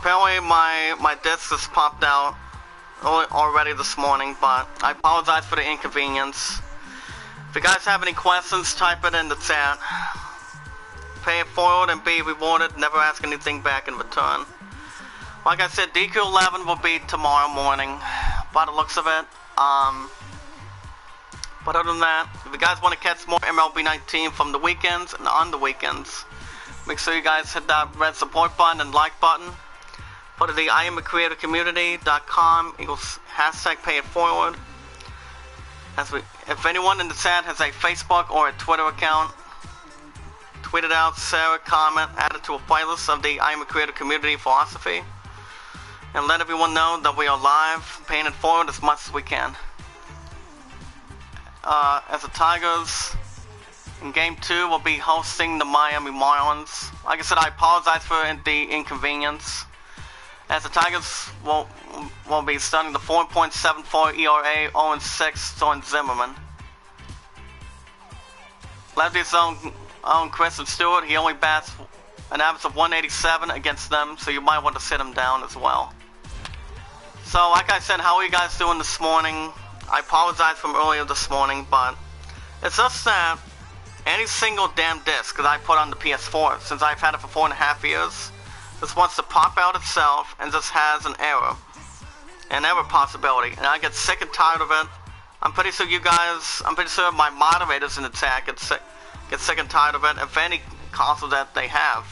apparently my disc just popped out already this morning, but I apologize for the inconvenience. If you guys have any questions, type it in the chat. Pay it forward and be rewarded, never ask anything back in return. Like I said, DQ11 will be tomorrow morning, by the looks of it. But other than that, if you guys want to catch more MLB 19 from the weekends and on the weekends, make sure you guys hit that red support button and like button. Go to the IamACreatorCommunity.com equals hashtag pay it forward. If anyone in the chat has a Facebook or a Twitter account, tweet it out, share it, comment, add it to a playlist of the I Am a Creator Community philosophy, and let everyone know that we are live, paying it forward as much as we can. As the Tigers in Game 2 will be hosting the Miami Marlins. Like I said, I apologize for the inconvenience. As the Tigers will be starting the 4.74 ERA 0-6 on Zimmerman. Lefty's own Chris Stewart, he only bats an average of 187 against them, so you might want to sit him down as well. So, like I said, how are you guys doing this morning? I apologize from earlier this morning, but it's just that any single damn disc that I put on the PS4, since I've had it for 4.5 years, just wants to pop out itself and just has an error possibility, and I get sick and tired of it. I'm pretty sure my moderators in the chat get sick and tired of it, if any console that they have.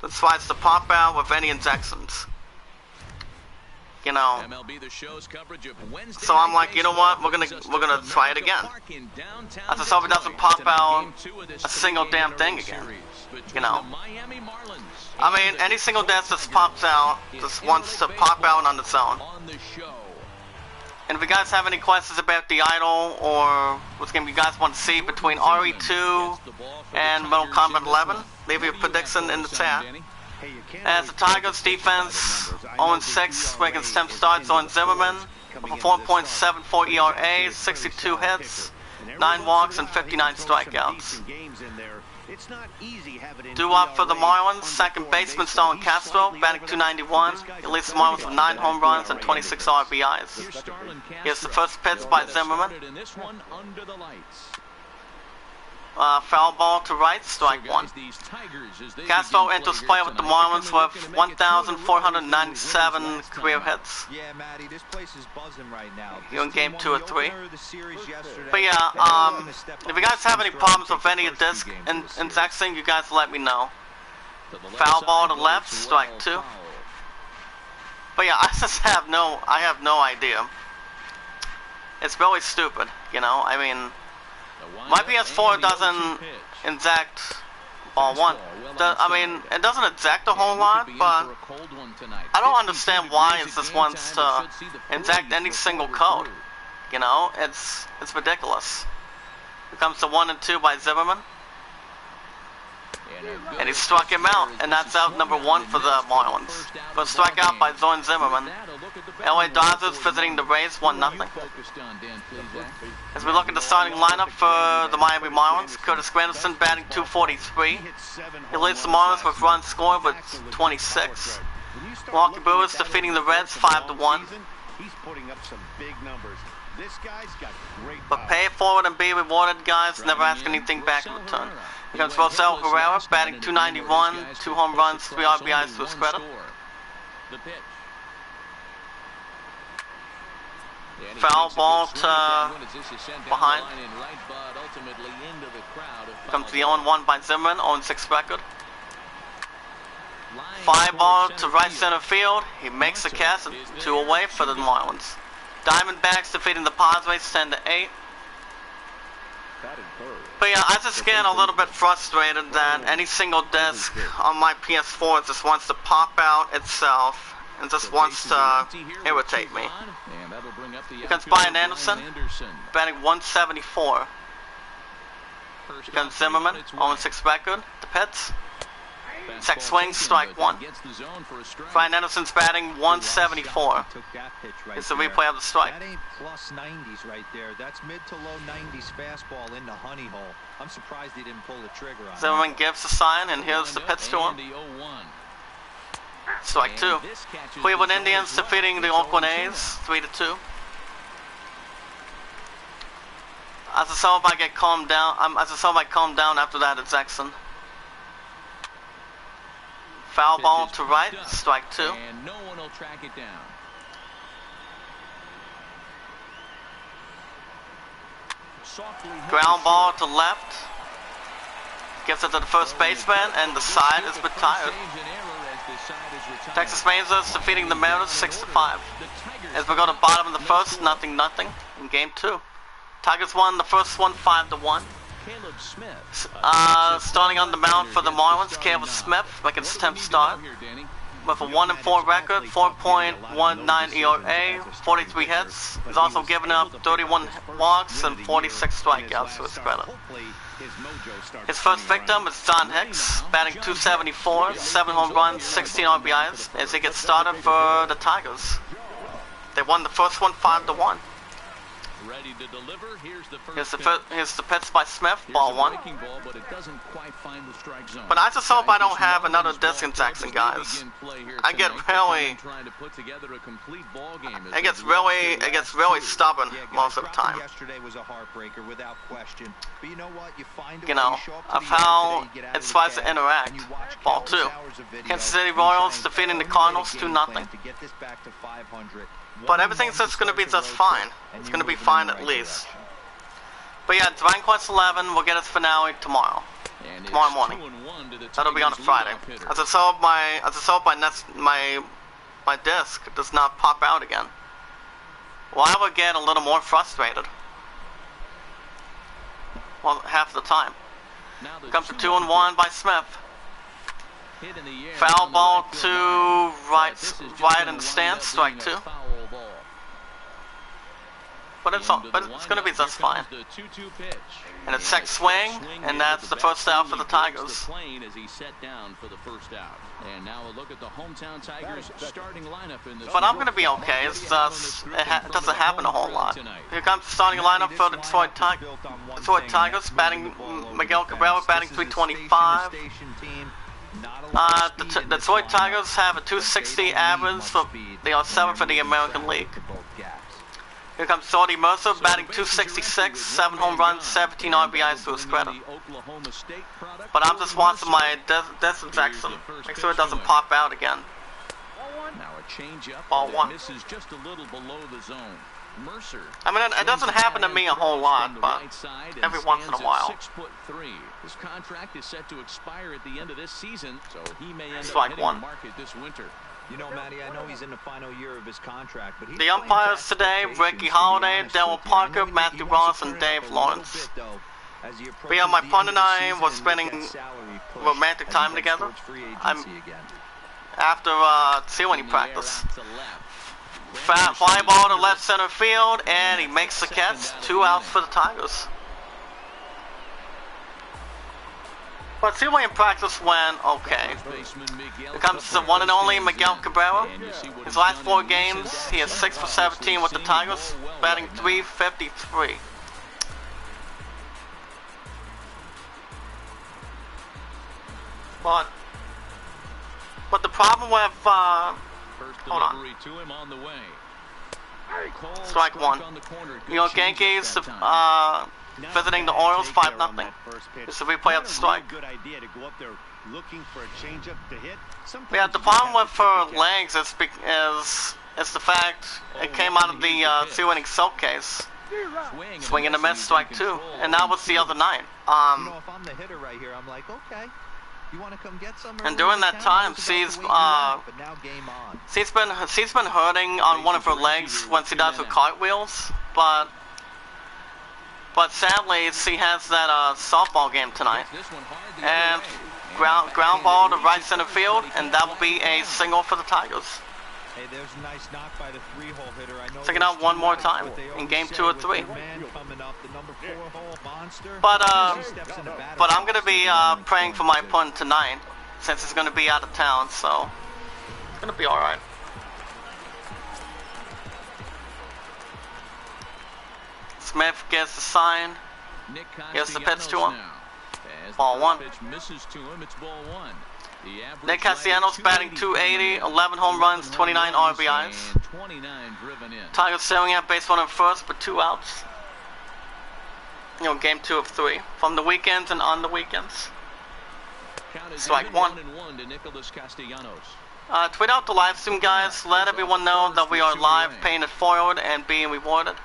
That's why it's to pop out with any injections. You know. So I'm like, you know what? We're gonna try it again. I just hope it doesn't pop out a single damn thing again. You know. I mean, any single disc that pops out just wants to pop out on its own. And if you guys have any questions about the Idol or what game you guys want to see between RE2 and Mortal Kombat 11, leave your prediction in the chat. As the Tigers defense 0-6 making stem starts on Zimmerman, with a 4.74 ERA, 62 hits, 9 walks, and 59 strikeouts. Due up for the Marlins, second baseman Stalin Castro, batting .291. He leads the Marlins with 9 home runs and 26 RBIs. Here's the first pitch by Zimmerman. Foul ball to right, strike one. Castro enters play with the Marlins with 1,497 career hits. Here in game 2 or 3. But yeah, if you guys have any problems with any of this injecting, you guys let me know. Foul ball to left, strike 2. But yeah, I have no idea. It's really stupid, you know. I mean, my PS4 doesn't inject ball 1. I mean, it doesn't inject a whole lot, but I don't understand why it just wants to inject any single code. You know, it's ridiculous. Here comes the 1 and 2 by Zimmerman. And he struck him out, and that's out number 1 for the Marlins. First strikeout by Zorn Zimmerman. LA Dodgers visiting the Rays 1-0. As we look at the starting lineup for the Miami Marlins, Curtis Granderson batting .243. He leads the Marlins with runs scored with 26. Milwaukee Brewers defeating the Reds 5-1. But pay it forward and be rewarded, guys. Never ask anything back in return. Here comes Rosell Herrera, batting .291, 2 home runs, 3 RBIs to his credit. Foul ball to behind. Comes the 0-1 by Zimmerman, 0-6 record. Fly ball to right center field. He makes the catch, and 2 away for the Marlins. Diamondbacks defeating the Padres 10-8. But yeah, I just get a little bit frustrated that any single disc on my PS4 just wants to pop out itself and just wants to irritate me. Here comes Brian Anderson, batting .174. Here comes Zimmerman, 0-6 record. The pitch. Check swing, strike 1. Brian Anderson's batting .174. It's the replay of the strike. That ain't plus 90s right there. That's mid to low 90s fastball in the honey hole. I'm surprised he didn't pull the trigger on Zimmerman gives the sign, and here's the pitch to him. Strike two. Cleveland Indians defeating the Oakland A's 3-2. As a sub, I get calmed down. As a sub, I calm down after that. It's Exxon. Foul ball to right. Strike two. And no one will track it down. Ground ball to left. Gives it to the first baseman, and the side is retired. Texas Rangers defeating the Mariners 6-5. As we go to bottom of the first, 0-0 in game two. Tigers won the first one 5-1. Starting on the mound for the Marlins, Caleb Smith making his 10th start with a 1-4 record, 4.19 ERA, 43 hits. He's also given up 31 walks and 46 strikeouts to his credit. His first victim is John Hicks, batting .274, 7 home runs, 16 RBIs, as he gets started for the Tigers. They won the first one 5-1. Ready to deliver. Here's the pitch by Smith, ball one. Ball, but it doesn't quite find the strike zone. But I just hope I don't have another distance Jackson, guys. I get really, it gets really stubborn most of the time. Yesterday was a heartbreaker without question. But you know what? You find You know, of how it tries to interact. Ball two. Kansas City Royals defeating the Cardinals 2-0. But everything's just going to be just fine. It's going to be fine at least. But yeah, Dragon Quest 11 will get its finale tomorrow morning. That'll be on a Friday. As my disc does not pop out again. Well, I would get a little more frustrated. Well, half the time. Comes to 2-1 by Smith. Foul ball to right in the stance, strike two. But it's going to be just fine. And it's second swing, and that's the first out for the Tigers. But I'm going to be okay. It's just, it doesn't happen a whole lot. Here comes the starting lineup for the Detroit Tigers, batting Miguel Cabrera, batting .325. The Detroit Tigers have a .260 average, so they are 7th in the American League. Here comes Jordy Mercer, batting .266, 7 home runs, 17 RBIs to his credit. But I'm just watching my Desmond Jackson, make sure it doesn't pop out again. Ball one. I mean, it doesn't happen to me a whole lot, but every once in a while. His contract is set to expire at the end of this season, so he may end up hitting the market this winter. You know, Matty, I know he's in the final year of his contract, but the umpires today, Ricky Holiday, Darryl Parker, Matthew Ross, and Dave Lawrence. But yeah, my partner and I were spending romantic time together. After ceiling practice. Fly ball to left center field, and he makes the catch. 2 outs for the Tigers. But ceiling practice went okay. Here comes the one and only Miguel Cabrera. His last 4 games, he is 6 for 17 with the Tigers, batting .353. But the problem with hold on. Strike one. New York Yankees visiting the Orioles 5-0. This is a replay of the strike. Yeah, the problem with her legs is the fact it came out of the 2-inning silk case. Swing and a miss, strike two. And that was the other night. If I'm the hitter right here, I'm like, okay. You want to come get some? And during that time, she's been hurting on one of her legs when she does her cartwheels, but sadly she has that softball game tonight, and ground ball to right center field, and that will be a single for the Tigers. Hey, there's a nice knock by the 3-hole hitter. I know taking out one more time in game 2 or 3. But I'm gonna be praying for my opponent tonight, since he's gonna be out of town, so it's gonna be all right. Smith gets the sign. Here's the pitch to him. Ball one. Misses to him. It's ball one. Nick Castellanos batting .280, 11 home runs, 29 RBIs. 29 driven in. Tigers staring at base runner first, but 2 outs. You know, game 2 of 3 from the weekends and on the weekends. Strike 1. To Nicholas Castellanos. Tweet out the live stream, guys. Let everyone know that we are live, paying it forward, and being rewarded.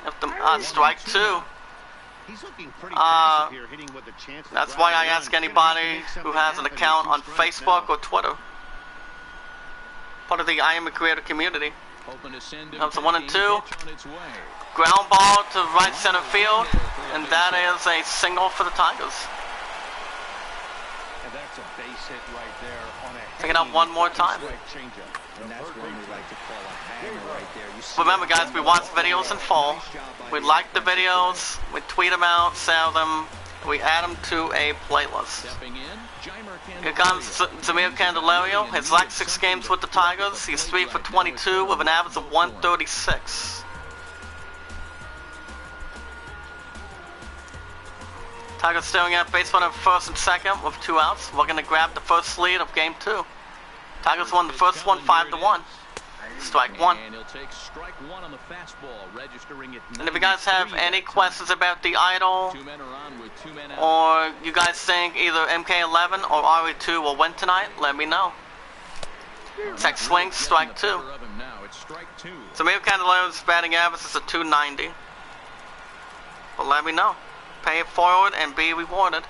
If the, strike 2. He's looking pretty passive here, hitting with the chance. That's why I ask anybody who has an account on Facebook or Twitter, part of the I Am a Creator community. That's a 1 and 2. Ground ball to right center field, and that is a single for the Tigers. And that's a base hit right there on a Take it out one more time. And that's what we like to call a hammer right there. Remember, guys, we watch videos in full. We like the videos, we tweet them out, sell them, we add them to a playlist. Here comes Zamir Candelario. His last 6 games with the Tigers, he's 3 for 22 with an average of 136. Tigers staring at base runner first and second with 2 outs. We're going to grab the first lead of game 2. Tigers won the first one 5-1. Strike 1. And he'll take strike 1 on the fastball, registering it. And if you guys have any questions about the idol, 2 men are on with 2 men out. or you guys think either MK11 or RE2 will win tonight, let me know. Check swing, strike 2. Zamir Candelario's batting average is a 290. But let me know. Pay it forward and be rewarded.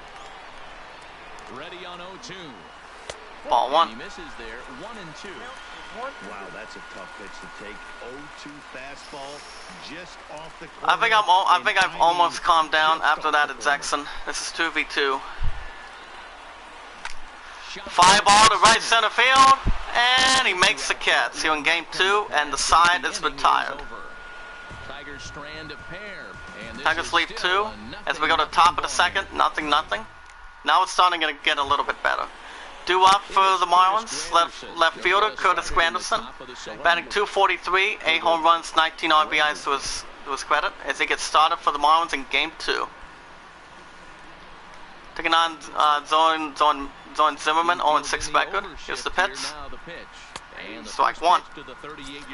Ready on 0-2. Ball 1. He misses there. 1 and 2. Wow, that's a tough pitch to take. 0-2 fastball, just off the I think I've almost calmed down after that at Jackson. This is 2v2. Fly ball to right center field, and he makes the catch here in game 2, and the side is retired. Tigers strand a pair. Tigers leave 2 as we go to the top of the second. Nothing. Now it's starting to get a little bit better. Due up for the Marlins, left fielder Curtis Granderson, batting .243, 8 home runs, 19 RBIs to his credit, as he gets started for the Marlins in game 2. Taking on Zorn Zimmerman, 0-6 record. Here's the pitch. Strike 1.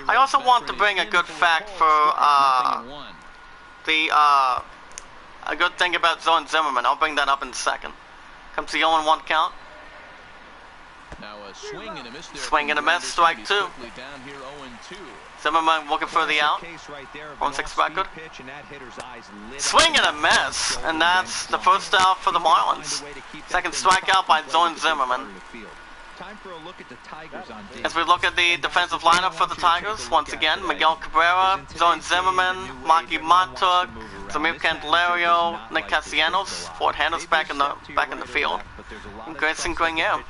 I also want to bring a good fact for a good thing about Zorn Zimmerman. I'll bring that up in a second. Comes the 0-1 count. Now a swing and a miss there. Swing and a miss, strike 2. Down here 0-2. Zimmerman looking for the out. 1-6 record. Swing and a miss, and that's the first out for the Marlins. Second strikeout by Zorn Zimmerman. Time for a look at the Tigers on As we look at the defensive lineup for the Tigers, once again, Miguel Cabrera, Zorn Zimmerman, Maki Montauk, Zamir Candelario, Nick Castellanos, Ford Handers back in the field, and Grayson Grenier.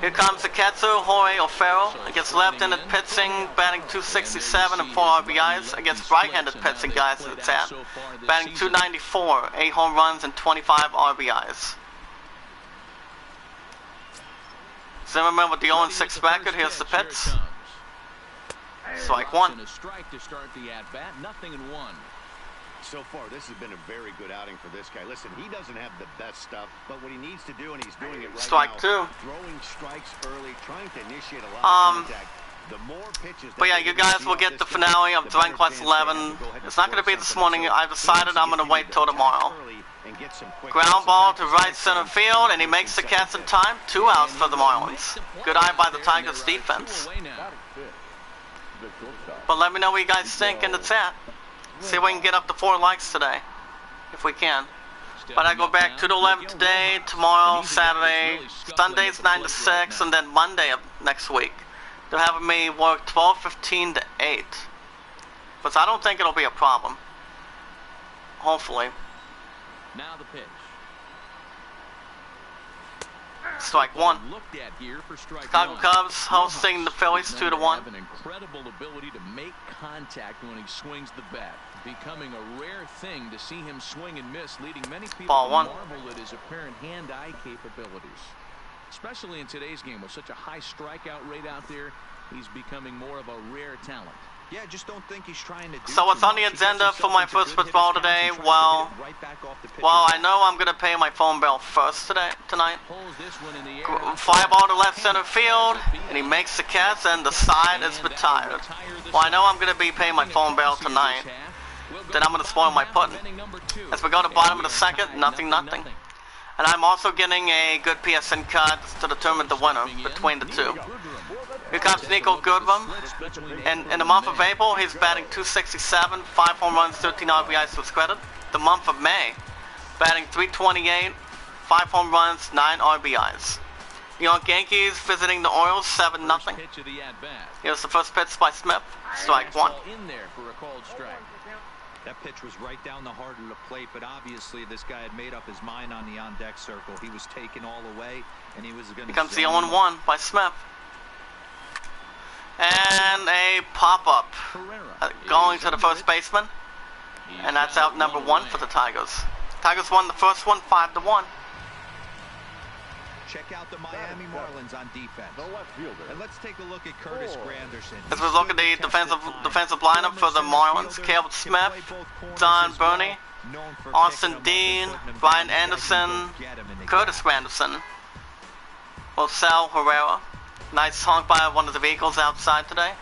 Here comes the catcher, Jorge O'Farrell, against left-handed pitching, batting .267 and 4 RBIs, against right-handed pitching guys in the tab, batting .294, 8 home runs and 25 RBIs. Zimmerman with the 0-6 record. Here's the pitch. Strike 1. So far, this has been a very good outing for this guy. Listen, he doesn't have the best stuff, but what he needs to do, and he's doing it right strike now. Strike 2. Throwing strikes early, trying to initiate a lot of contact. The more pitches. But yeah, you guys will get the finale of Dragon Quest 11. It's not going to be this morning. I've decided I'm going to wait till tomorrow. Ground ball to right center field, and he makes the catch in time. 2 outs for the Marlins. Good eye by the Tigers defense. But let me know what you guys think in the chat. See if we can get up to 4 likes today, if we can. But I go back to the 11 today, tomorrow, Saturday, Sundays 9 to 6, and then Monday of next week. They're having me work 12:15 to 8. But I don't think it'll be a problem. Hopefully. Now the pitch. Strike 1. Chicago Cubs hosting the Phillies 2-1. An incredible ability to make contact when he swings the bat, becoming a rare thing to see him swing and miss, leading many people Ball to 1. marvel at his apparent hand-eye capabilities. Especially in today's game with such a high strikeout rate out there, he's becoming more of a rare talent. Yeah, I just don't think he's trying to do So what's too on the much. He gets agenda for himself my into first good pitch ball hitter today? stance and tries to Well, get it right back off the pitcher's I bat. know I'm gonna pay my phone bill first tonight. Pulls this one in the air. Fly ball to left center field, and he makes the catch, and the side is retired. Well, I know I'm gonna be paying my phone bill tonight. Then I'm gonna spoil my putting. As we go to bottom of the second, nothing. And I'm also getting a good PSN cut to determine the winner between the two. Here comes Nico Goodrum. And in the month of April, he's batting .267, 5 home runs, 13 RBIs to his credit. The month of May, batting .328, 5 home runs, 9 RBIs. New York Yankees visiting the Orioles, 7-0. Here's the first pitch by Smith, strike one. In there for a called strike. That pitch was right down the heart of the plate, but obviously this guy had made up his mind on the on-deck circle. He was taken all the way, and he was going to... Here comes the 0-1 by Smith. And a pop-up going to the first baseman. And that's out number 1 for the Tigers. Tigers won the first one, 5-1. Check out the Miami Marlins on defense. And let's take a look at Curtis Granderson. As we look at the defensive lineup for the Marlins, Caleb Smith, Don Burney, Austin Dean, Brian Anderson, Curtis Granderson, Marcel Herrera. Nice honk by one of the vehicles outside today.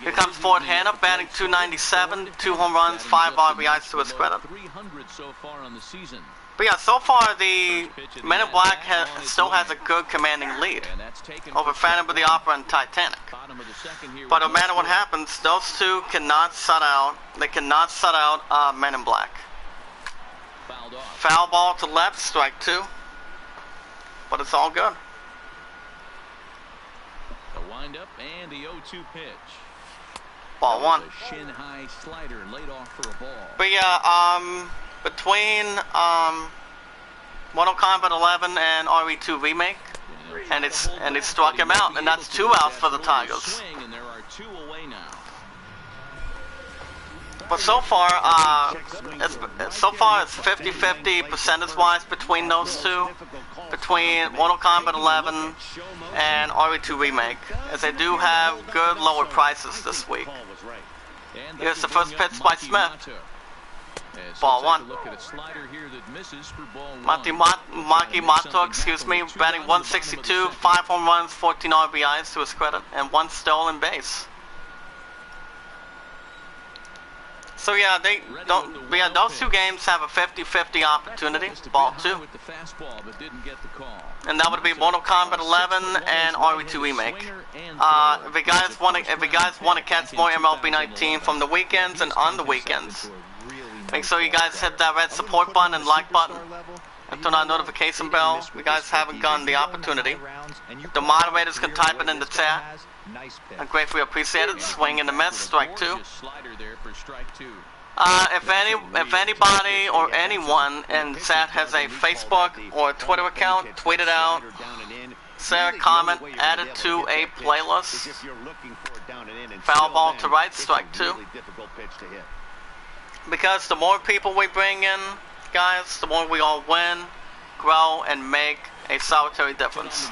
Here comes Ford Hanna, batting .297, 2 home runs, 5 RBIs to his credit. 300 so far on the season. But yeah, so far the Men in Black still has a good commanding lead over Phantom of the Opera and Titanic. But no matter what happens, those two cannot shut out. They cannot shut out Men in Black. Foul ball to left, strike 2. But it's all good. The windup and the 0-2 pitch. Ball 1. Shin high slider laid off for a ball. But yeah, between Mortal Kombat 11 and RE2 Remake, and it struck him out, and that's 2 outs for the Tigers. And there are 2 away now. But so far it's 50-50 percentage-wise between those two, between Mortal Kombat 11 and RE2 Remake, as they do have good lower prices this week. Here's the first pitch by Smith. Ball 1. Maki Mato, batting .162, 5 home runs, 14 RBIs to his credit, and 1 stolen base. So yeah, those 2 games have a 50-50 opportunity. Ball 2. And that would be Mortal Kombat 11 and RE2 Remake. If you guys want to catch more MLB 19 from the weekends and on the weekends, make sure you guys hit that red support button and like button. And turn on notification bell. If you guys haven't gotten the opportunity, the moderators can type it in the chat. I gratefully appreciate it. Swing and a miss, strike 2. If anybody or anyone in chat has a Facebook or Twitter account, tweet it out, share a comment, add it to a playlist. Foul ball to right, strike 2. Because the more people we bring in, guys, the more we all win, grow, and make a solitary difference.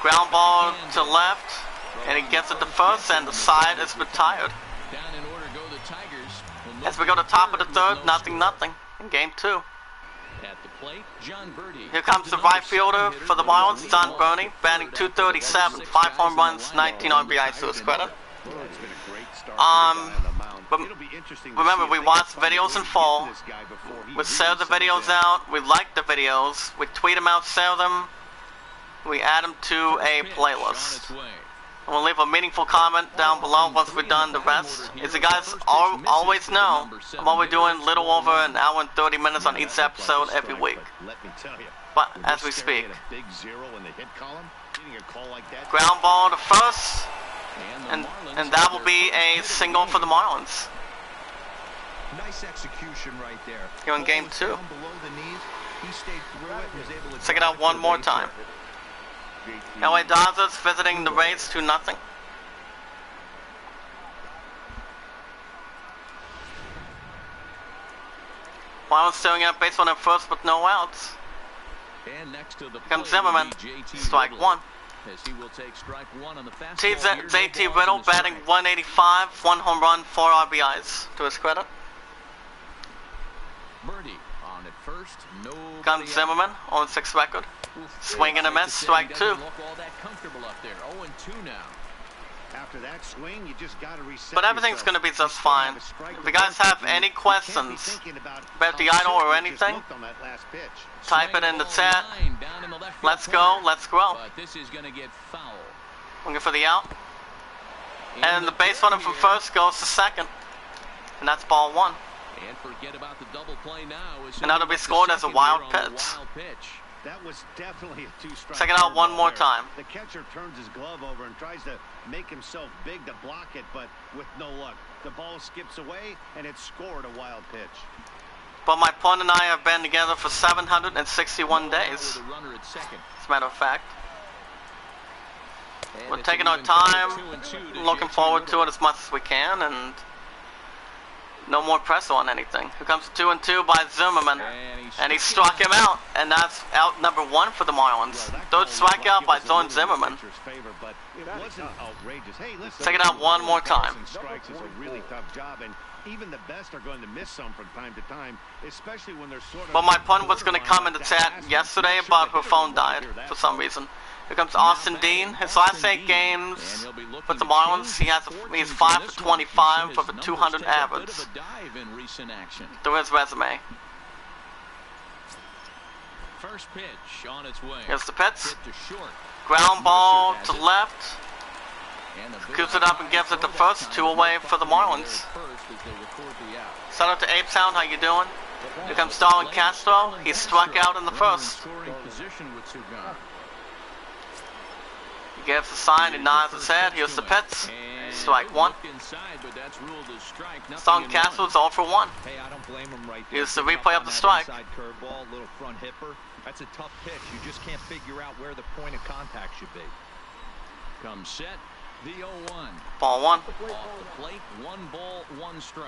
Ground ball to left, and he gets it to first, and the side is retired. As we go to top of the third, nothing in game 2. Here comes the right fielder for the Marlins, Don Burney, batting .237, 5 home runs, 19 RBIs to his credit. But remember, we watch videos in full. We share the videos out. We like the videos. We tweet them out, share them. We add them to a playlist. And we'll leave a meaningful comment down below once we're done the rest. As you guys always know, I'm only doing a little over an hour and 30 minutes on each episode every week. But as we speak. Ground ball to first. And that will be a single for the Marlins. Nice execution right there. Here in game 2. Check it out one more time. LA Dodgers visiting the Rays 2-0. Marlins staring at baseball at first with no outs. Here comes Zimmerman. Strike 1. as he will take strike one on the fastball. JT Riddle batting 185, 1 home run, 4 RBIs to his credit. Birdie on at first. No. Gun Zimmerman on 6 record. Swing and a miss, strike 2. Look all that comfortable up there. 0-2 now. After that swing, you just got to reset. But everything's going to be just fine. If you guys have any questions about the idol or anything, type it in the chat. Let's go, let's grow. But this is going to get foul. Looking for the out. And the base runner from first goes to second. And that's ball 1. And forget about the double play now. And that'll be scored as a wild pitch. That was definitely a 2-strike. Check it out one more time. The catcher turns his glove over and tries to make himself big to block it, but with no luck. The ball skips away, and it's scored a wild pitch. But my opponent and I have been together for 761 days. As a matter of fact. We're taking our time, looking forward to it as much as we can, and no more pressure on anything. Here comes 2-2 by Zimmerman, and he struck him out, and that's out number 1 for the Marlins. Third strikeout by Zorn Zimmerman. Check it out one more time. Strikes is a really tough job, and even the best are going to miss some from time to time, especially when they're sort of. But my opponent was going to come in the chat yesterday, but her phone died for some reason. Here comes Austin Dean. His last 8 games for the Marlins, he's 5 for 25 with a 200 average through his resume. First pitch on its way. Here's the pitch. Ground ball to left. Gives it up and gives it to first. 2 away for the Marlins. Shout out to Ape Sound. How you doing? Here comes Starlin Castro. He struck out in the first. He gives the sign and nods his head. Here's the pitch. Strike 1. Starlin Castro's all for 1. Here's the replay of the strike. That's a tough pitch. You just can't figure out where the point of contact should be. Come set. The 0-1. Ball 1. Off the plate. 1 ball, 1 strike.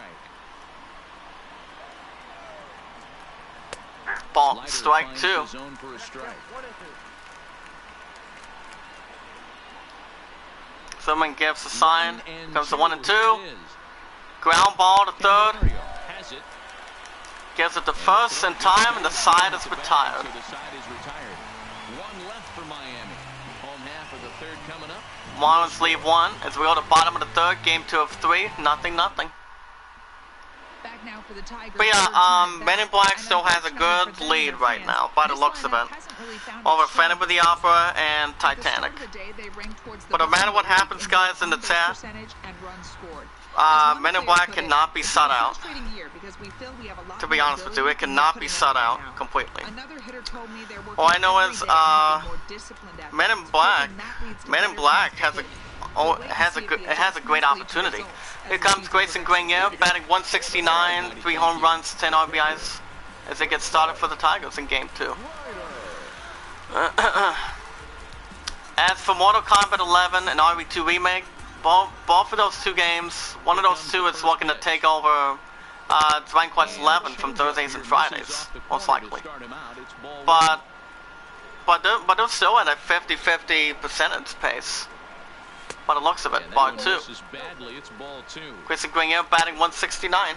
Ball. Strike 2. Someone gives the sign. Comes to 1 and 2. Ground ball to third. Gives it to first in time, and the side is retired. Marlins leave 1 as we go to bottom of the third. Game 2 of 3. Nothing. But yeah, Men in Black still has a good lead right now, by the looks of it, over Phantom of the Opera and Titanic. But no matter what happens, guys, in the chat, Men in Black cannot be shut out. To be honest with you, it cannot be shut out completely. All I know is Men in Black has a great opportunity. Here comes Grayson Grenier, batting 169, 3 home runs, 10 RBIs, as they get started for the Tigers in Game 2. As for Mortal Kombat 11 and RE2 Remake, both of those 2 games, one of those 2 is looking to take over Dragon Quest 11 from Thursdays and Fridays, most likely. But they're still at a 50-50 percentage pace. By the looks of it, bar 2. Grayson Grenier batting 169.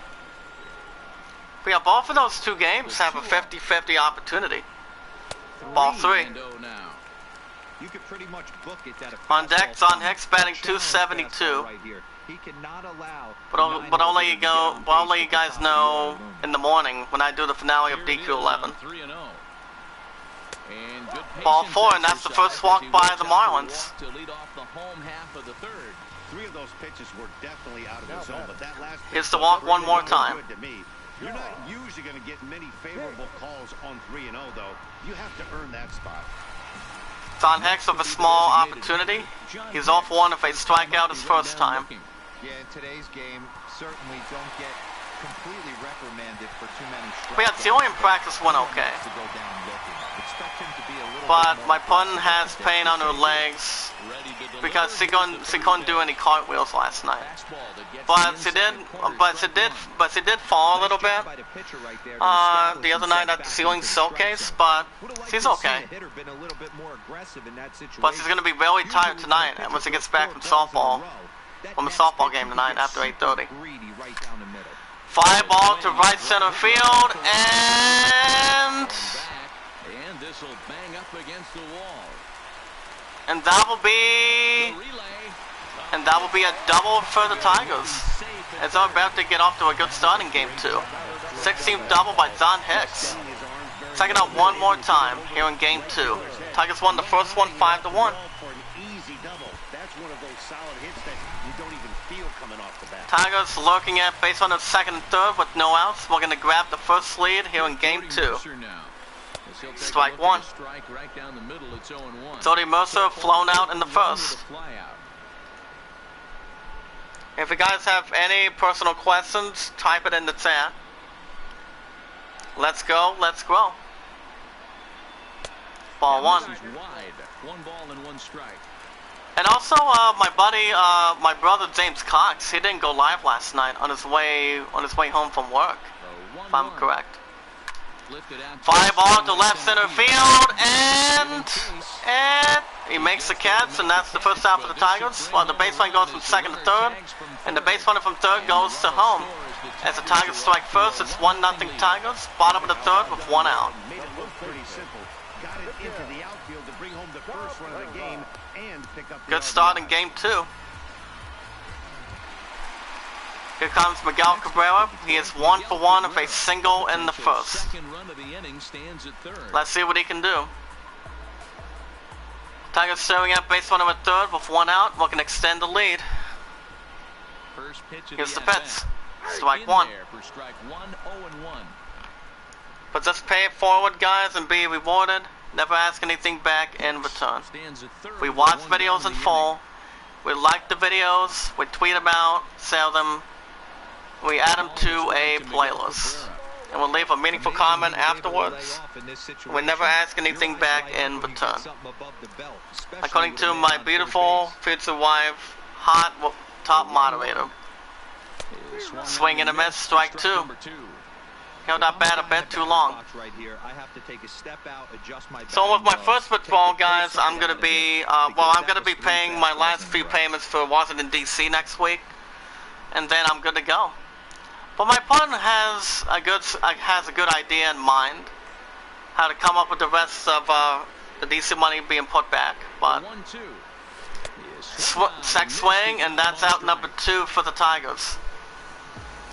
But yeah, both of those 2 games have a 50-50 opportunity. Ball 3. On deck, John Hicks batting 272. But only you guys know in the morning when I do the finale of DQ11. Ball 4, and that's the first walk by the Marlins. 3 of those pitches were definitely out of the zone, but that last here's the walk one more time. You're not usually going to get many favorable calls on 3-0, though. You have to earn that spot. John Hicks with a small opportunity. He's off 1 if they strike out his first time. Yeah, in today's game, certainly don't get completely reprimanded for too many strikes. But yeah, Thielen in practice went okay. But my opponent has pain on her legs. because she couldn't do any cartwheels last night. But she did fall a little bit the other night at the ceiling showcase, but she's okay. But she's gonna be really tired tonight when she gets back from the softball game tonight after 8:30. Fly ball to right center field, and this will bang up against the wall. And that will be a double for the Tigers, as they're about to get off to a good start in Game 2. 16th double by John Hicks. Check it out one more time here in Game 2. Tigers won the first one 5-1. Tigers lurking at base on the second and third with no outs. We're going to grab the first lead here in Game 2. Strike one. Jody Mercer flown out in the first. If you guys have any personal questions, type it in the chat. Let's go, let's grow. Ball one. One ball and one strike. And also, my brother James Cox, he didn't go live last night on his way home from work, if I'm correct. Fly ball to left center field, and he makes the catch, and that's the first out for the Tigers. Well, the baseline goes from second to third, and the base runner from third goes to home. As the Tigers strike first, it's 1-0 Tigers. Bottom of the third with one out. Good start in Game 2. Here comes Miguel Cabrera. He is 1 for 1 with a single in the first. Let's see what he can do. Tigers staring at base runner at third with one out. We can extend the lead. Here's the pitch. Strike one. But just pay it forward, guys, and be rewarded. Never ask anything back in return. We watch videos in full. We like the videos. We tweet about, sell them. We add them to a playlist. And we'll leave a meaningful comment afterwards. We never ask anything back in return. According to my beautiful future wife, hot top moderator. Swing and a miss, strike two. Held that bat a bit too long. So with my first withdrawal, guys, I'm gonna be paying my last few payments for Washington D.C. next week, and then I'm good to go. But my partner has a good idea in mind how to come up with the rest of the DC money being put back. But sack swing, and that's out number 2 for the Tigers.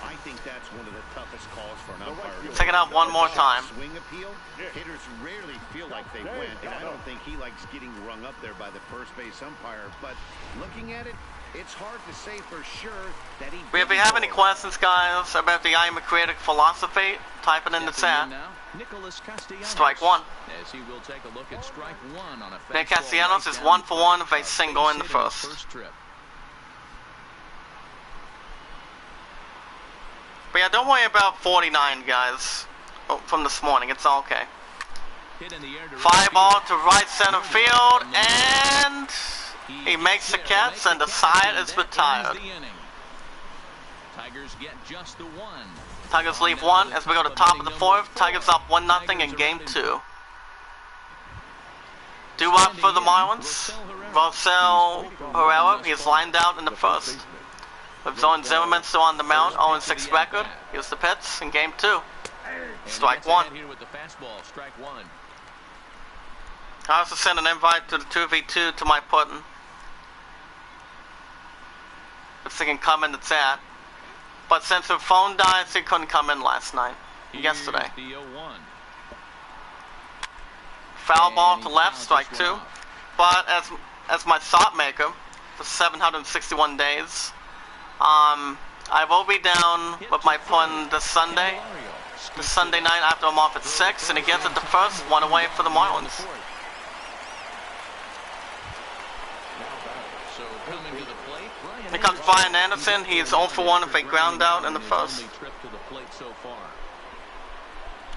I think that's one of the toughest calls for an umpire. Check it out one more time. Swing appeal. Hitters rarely feel like they went, and I don't think he likes getting rung up there by the first base umpire. But looking at it, it's hard to say for sure that he. If you have any questions, guys, about the I am a creative philosophy, type it in the chat. Strike one. As he will take a look at strike one on a Nick Castellanos is 1 for 1 with a single in the first. But yeah, don't worry about 49, guys. Oh, from this morning, it's all okay. Fly ball to right center field, and he makes the catch, and the side is retired. Tigers get just the one. Tigers leave one as we go to top of the fourth. Tigers up 1-0 in Game 2. Due up for the Marlins. Rosell Herrera, he is lined out in the first. With Zorn Zimmerman still on the mound, 0-6 record. Here's the pitch in Game 2. Strike one. I also sent an invite to the 2v2 to my pudding. If they can come in the chat. But since her phone died, she couldn't come in last night. Yesterday. Foul ball to left, strike two. But as my shot maker for 761 days, I will be down with my pudding this Sunday. The Sunday night after I'm off at 6, and he gets it the first one away for the Marlins. Here comes Brian Anderson. He's 0 for 1 with a ground out in the first.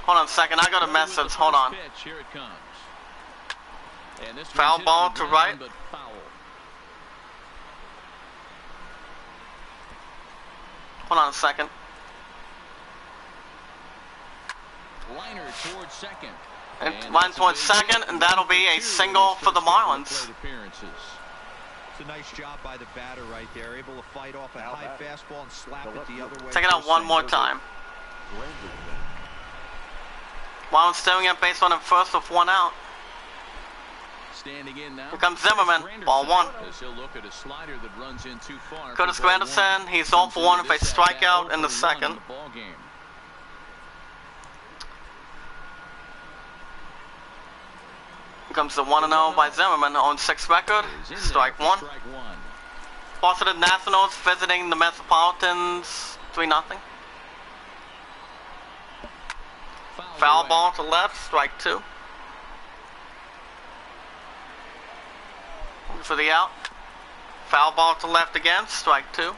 Hold on a second, I got a message. Hold on. Foul ball to right. Hold on a second. Liner towards second. And line towards second, and that'll be a single for the Marlins. It's a nice job by the batter right there, able to fight off a high fastball and slap it the other way. Take it out one more time. Marlins staring at base on him first with one out. Standing in now. Here comes Zimmerman, ball one. As he'll look at a slider that runs in too far. Curtis Granderson, he's 0 for 1 with a strikeout in the second. Here comes the 1-0 by Zimmerman on 6 record. Strike one. Boston Nationals visiting the Metropolitans 3-0. Foul ball to left, strike two. For the out. Foul ball to left again, strike two.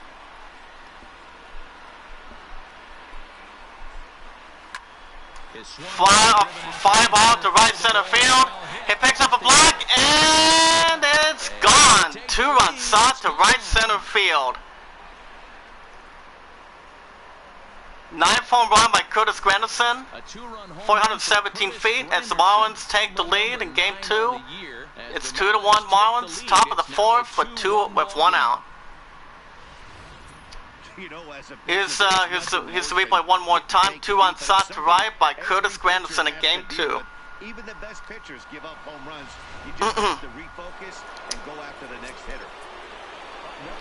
Fly ball to right center field. He picks up a block and it's gone. 2-run shot to right center field. 9th home run by Curtis Granderson. 417 feet as the Marlins take the lead in game 2. It's 2-1 Marlins, top of the 4th with 1 out. Here's the replay one more time. 2-run shot to right by Curtis Granderson in game 2. Even the best pitchers give up home runs. You just have to refocus and go after the next hitter.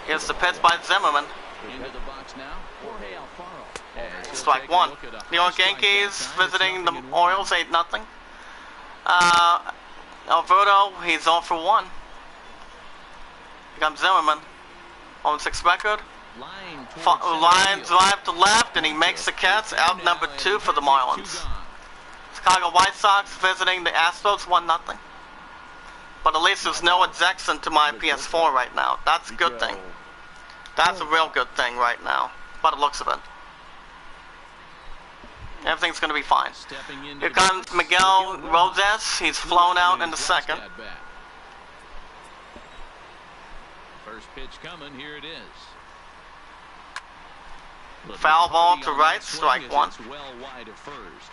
Here's the pitch by Zimmerman. Into the box now. Jorge Alfaro. Strike one. New York Yankees visiting the Orioles 8-0. Alberto, he's 0 for 1. Here comes Zimmerman. On 6 record. Line drive to left, and he makes the catch. Out number 2 for the Marlins. Chicago White Sox visiting the Astros 1-0. But at least there's no Jackson to my PS4 right now. That's a good thing. That's a real good thing right now. By the looks of it. Everything's going to be fine. Here comes Miguel Rosas. He's flown out in the second. First pitch coming. Here it is. Foul ball to right. Strike one. Well wide of first.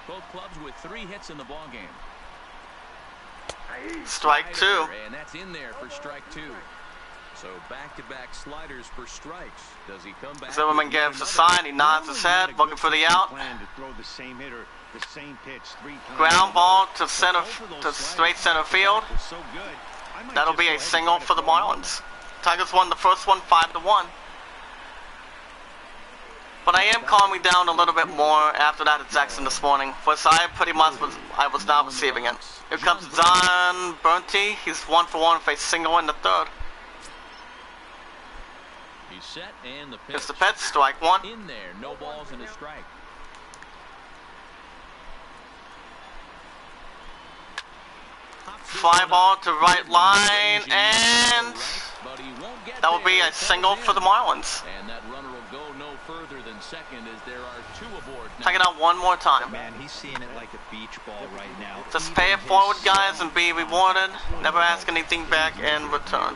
Both clubs with 3 hits in the ball game. Strike two. And that's in there for strike 2. So back-to-back sliders for strikes. Does he come back? Zimmerman gives a sign. He nods his head, looking for the out. Ground ball to center, to straight center field. That'll be a single for the Marlins. Tigers won the first one 5-1. But I am calming down a little bit more after that at Jackson this morning. First, I pretty much was not receiving it. Here comes John Bernty. He's 1 for 1 with a single in the third. He's set and the pitch. It's the pitch, strike one. In there, no balls and a strike. Fly ball to right line, and that will be a single for the Marlins. And that runner will go no further than second as there are 2 aboard now. Take it out one more time. Man, he's seeing it like a beach ball right now. Just pay it forward, guys, and be rewarded. Never ask anything back in return.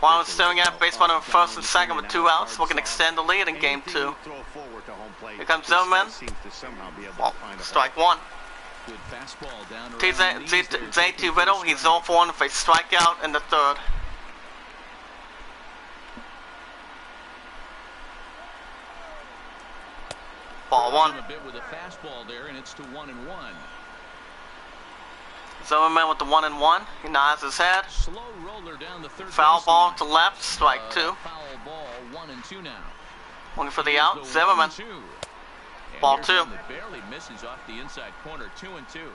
Marlins staring at baseball on first and second with 2 outs. We can extend the lead in game 2. Here comes Zimmerman. Well, strike one. Good fastball down JT Riddle, he's 0 for 1 with a strikeout in the third. Ball one. A bit with a fastball there, and it's to 1-1. Zimmerman with the 1-1. He nods his head. Slow roller down the third Foul baseline. ball to left, strike 2. Foul ball, 1-2 now. Looking for the out. Zimmerman. 1-2. And Ball here's 2. one that barely misses off the inside corner. 2-2.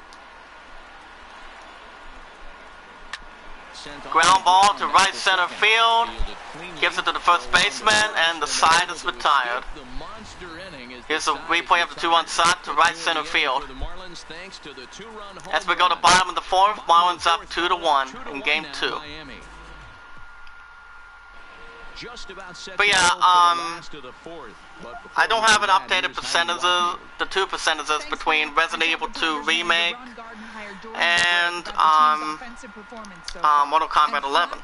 Ground ball to right center field. Gives it to the first baseman, and the side is retired. Here's a replay of the 2-1 shot to right center field. As we go to bottom of the 4th, Marlins up 2-1 in game 2. But yeah, I don't have an updated percentages, the 2 percentages between Resident Evil 2 Remake and Mortal Kombat 11.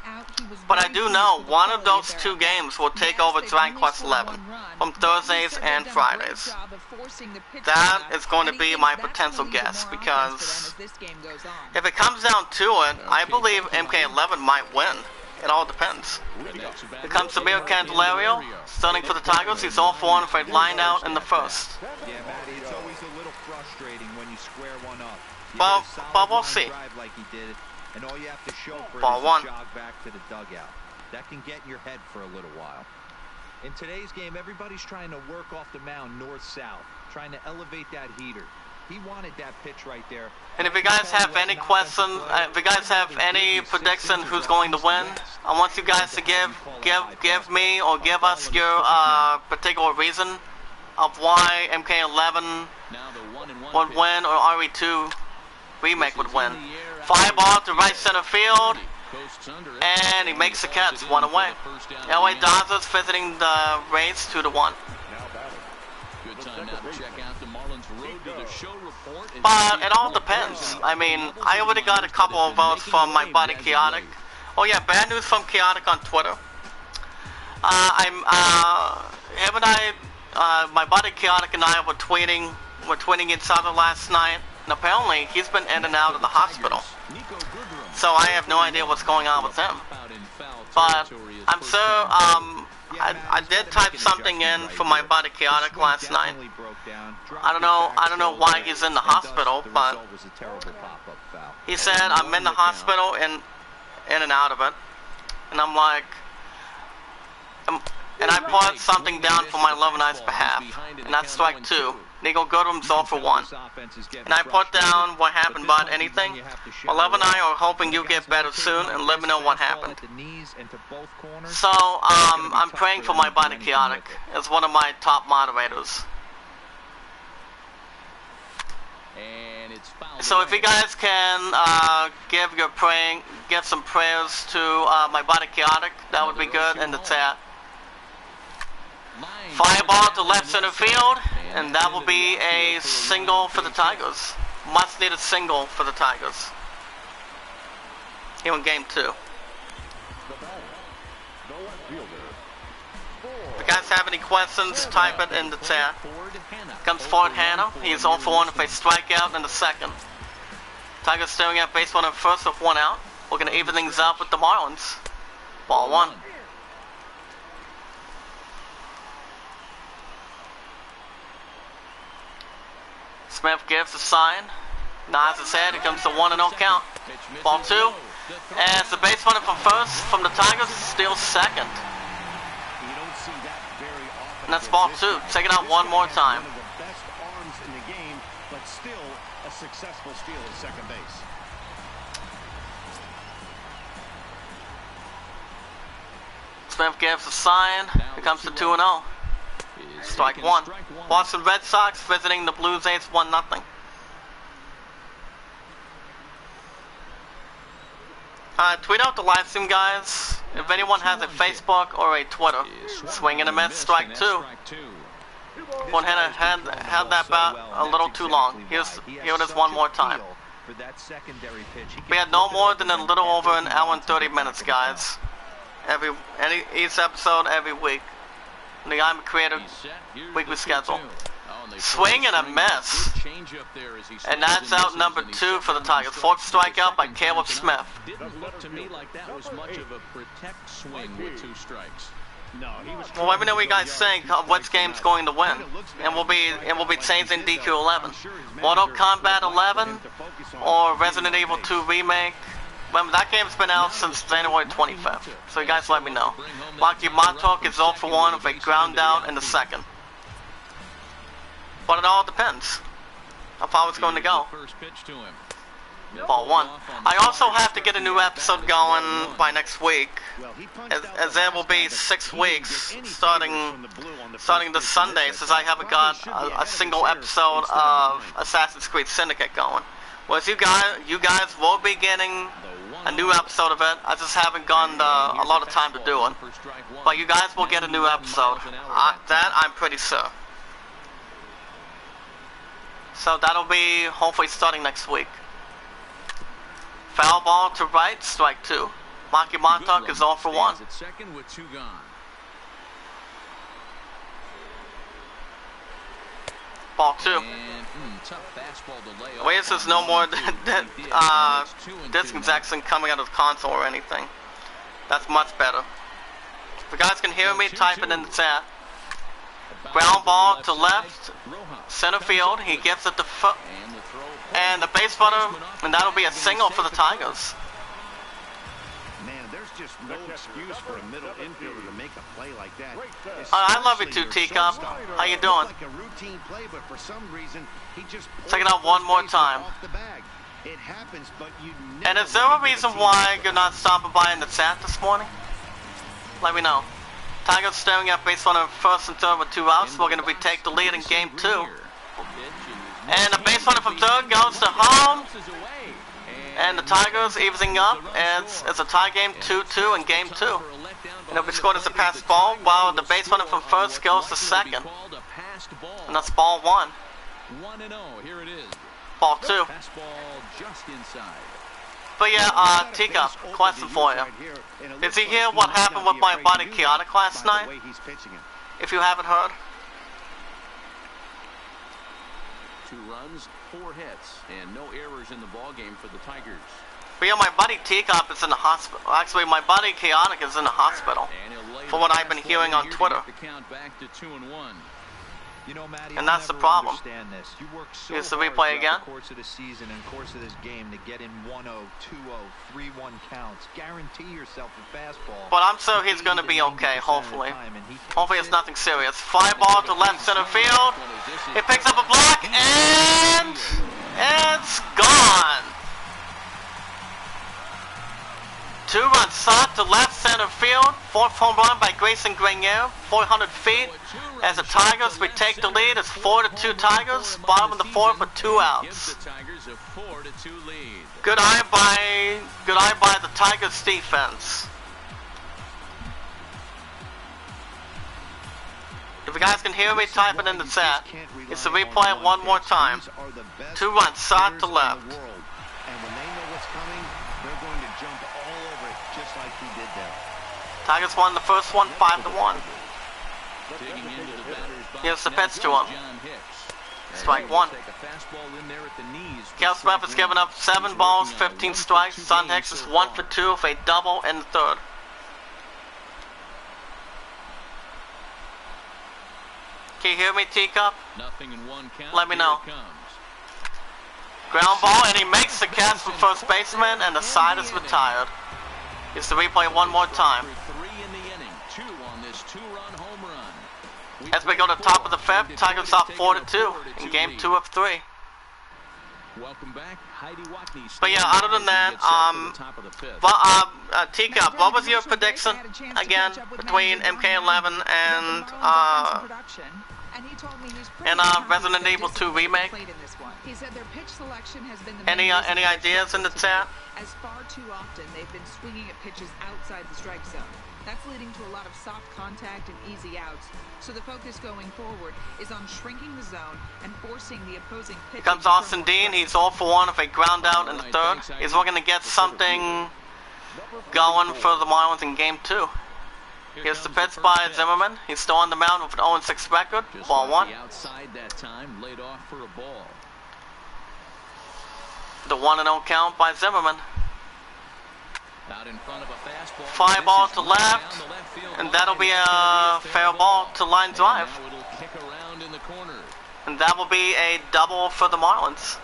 But I do know one of those two games will take over Dragon Quest 11 from Thursdays and Fridays. That is going to be my potential guess, because if it comes down to it, I believe MK11 might win. It all depends. Here comes Samir Candelario, starting for the Tigers. He's all for one if they line out in the first. Yeah, Matty, it's always a little frustrating when you square one up. But we'll see. Like he did, and all you have to show for Ball it is one. to jog back to the dugout. That can get in your head for a little while. In today's game, everybody's trying to work off the mound north-south, trying to elevate that heater. He wanted that pitch right there. And if you guys have any questions, if you guys have any prediction who's going to win, I want you guys to give me or give us your particular reason of why MK11 would win or RE2 remake would win. Fly ball to right center field, and he makes the catch, one away. LA Dodgers visiting the Rays 2-1. Good time now to check out the Marlins road to the show report. But it all depends. I mean, I already got a couple of votes from my buddy Chaotic. Oh yeah, bad news from Chaotic on Twitter. Him and I, my buddy Chaotic and I were tweeting each other last night, and apparently he's been in and out of the hospital. So I have no idea what's going on with him. But I'm sure, I did type something in for my buddy Chaotic last night. I don't know why he's in the hospital, but he said I'm in the hospital and in and out of it, and I'm like, and I put something down for my Love and Ice behalf, and that's strike 2. Nico Goodrum's all for 1. And I put down what happened, but anything. My Love and I are hoping you get better soon and let me know what happened. So, I'm praying for my buddy Chaotic as one of my top moderators. So if you guys can give some prayers to my buddy Chaotic, that would be good in the chat. Fly ball to left center field, and that will be a single for the Tigers. Much needed single for the Tigers. Here in game 2. If you guys have any questions, type it in the chat. Comes Ford Hanna. He's 0 for 1 if they strike out in the second. Tigers staring at base 1 and first with 1 out. We're going to even things up with the Marlins. Ball 1. Smith gives the sign, nods his head, here comes the 1-0 count. Ball 2, as the base runner from first from the Tigers steals second. And that's ball 2. Check it out one more time. One of the best arms in the game, but still a successful steal at second base. Smith gives the sign, here comes the 2-0. Strike 1. Boston Red Sox visiting the Blue Jays 1-0. Tweet out the live stream, guys. If anyone has a Facebook or a Twitter, swing and a miss, strike 2. One had that bat a little too long. Here it is one more time. We had no more than a little over an hour and 30 minutes, guys. Each episode every week. The I'm creative weekly schedule. Swing and a miss. And that's out number 2 for the Tigers. 4th strikeout by Caleb Smith. Didn't look to me like that was much of a protect swing with 2 strikes. Well, let me know what you guys think of which game's going to win, and we'll be changing DQ11, Mortal Kombat 11, or Resident Evil 2 remake. Remember, that game's been out since January 25th, so you guys let me know. Maki Matok is 0 for 1 with a ground out in the second. But it all depends of how it's going to go. Ball 1. I also have to get a new episode going by next week, as there will be 6 weeks starting this Sunday, since I haven't got a single episode of Assassin's Creed Syndicate going. Whereas you guys will be getting a new episode of it. I just haven't gotten a lot of time to do it. But you guys will get a new episode. That I'm pretty sure. So that'll be hopefully starting next week. Foul ball to right, strike 2. Marky Montauk is 0 for 1. At second with 2 gone. Ball 2. And, tough fastball to lay off. Wait, there's no more distance accent coming out of the console or anything. That's much better. If you guys can hear me, type it in the chat. Ground ball to left, center field. He gets it to foot, and the base runner, and that'll be a single for the Tigers. Man, there's just no excuse for a middle infielder to make a play like that. I love you too, Teacup. How you doing? Like a routine play, but for some reason, he just check it out one more time. It happens, but you and is there a reason why you're not stopping by in the chat this morning? Let me know. Tigers staring at base runner first and third with 2 outs. We're going to take the lead in game 2. And the base runner from third goes to home. And the Tigers evening up. It's a tie game 2-2 in game 2. And it'll be scored as a pass ball, while the base runner from first goes to second. And that's ball 1. 1-0. Here it is. Ball 2. But yeah, Teacup, question for you. Did you hear what happened with my buddy Chaotic last night? If you haven't heard. 2 runs, 4 hits, and no errors in the ball game for the Tigers. But yeah, my buddy Teacup is in the hospital. Actually, my buddy Chaotic is in the hospital. For what I've been hearing on Twitter. You know, Matty, and that's the problem. This. You work so here's the replay again. The course of the season and course of this game to get in 1-0, 2-0, 3-1 counts. Guarantee yourself a fastball. But I'm sure he's going to be okay, hopefully. Hopefully it's nothing serious. Fly ball to left center field. He picks up a block, and it's gone. 2-run shot to left center field. 4th home run by Grayson Grenier, 400 feet. As the Tigers retake the lead, it's 4-2 Tigers. Bottom of the 4th with 2 outs. Good eye by the Tigers defense. If you guys can hear me, type it in the chat. It's the replay one more time. 2-run shot to left. And when they know what's coming, they're going to jump all over it, just like he did there. Tigers won the first one, 5-1. Here's the pitch to him. Strike 1. Cal Smith has given up 7 balls, 15 strikes. Son Hicks is 1 for 2 with a double in the 3rd. Can you hear me, Teacup? Let me know. Ground ball, and he makes the catch from first baseman, and the side is retired. Here's the replay one more time. As we go to the top of the 5th, Tigers up 4-2 in game 2 of 3. But yeah, other than that, Teacup, what was your prediction again between MK11 and Resident Evil 2 remake? Any ideas in the chat? As far too often they've been swinging at pitches outside the strike zone. That's leading to a lot of soft contact and easy outs. So the focus going forward is on shrinking the zone and forcing the opposing pitcher. Here comes Austin Dean. He's 0 for 1 with a ground out in the 3rd. He's looking to get something going for the Marlins in game 2. Here's the pitch by Zimmerman. He's still on the mound with an 0-6 record. Ball 1. The 1-0 count by Zimmerman. Fly ball to left, and that'll be a fair ball to line drive. And that will be a double for the Marlins.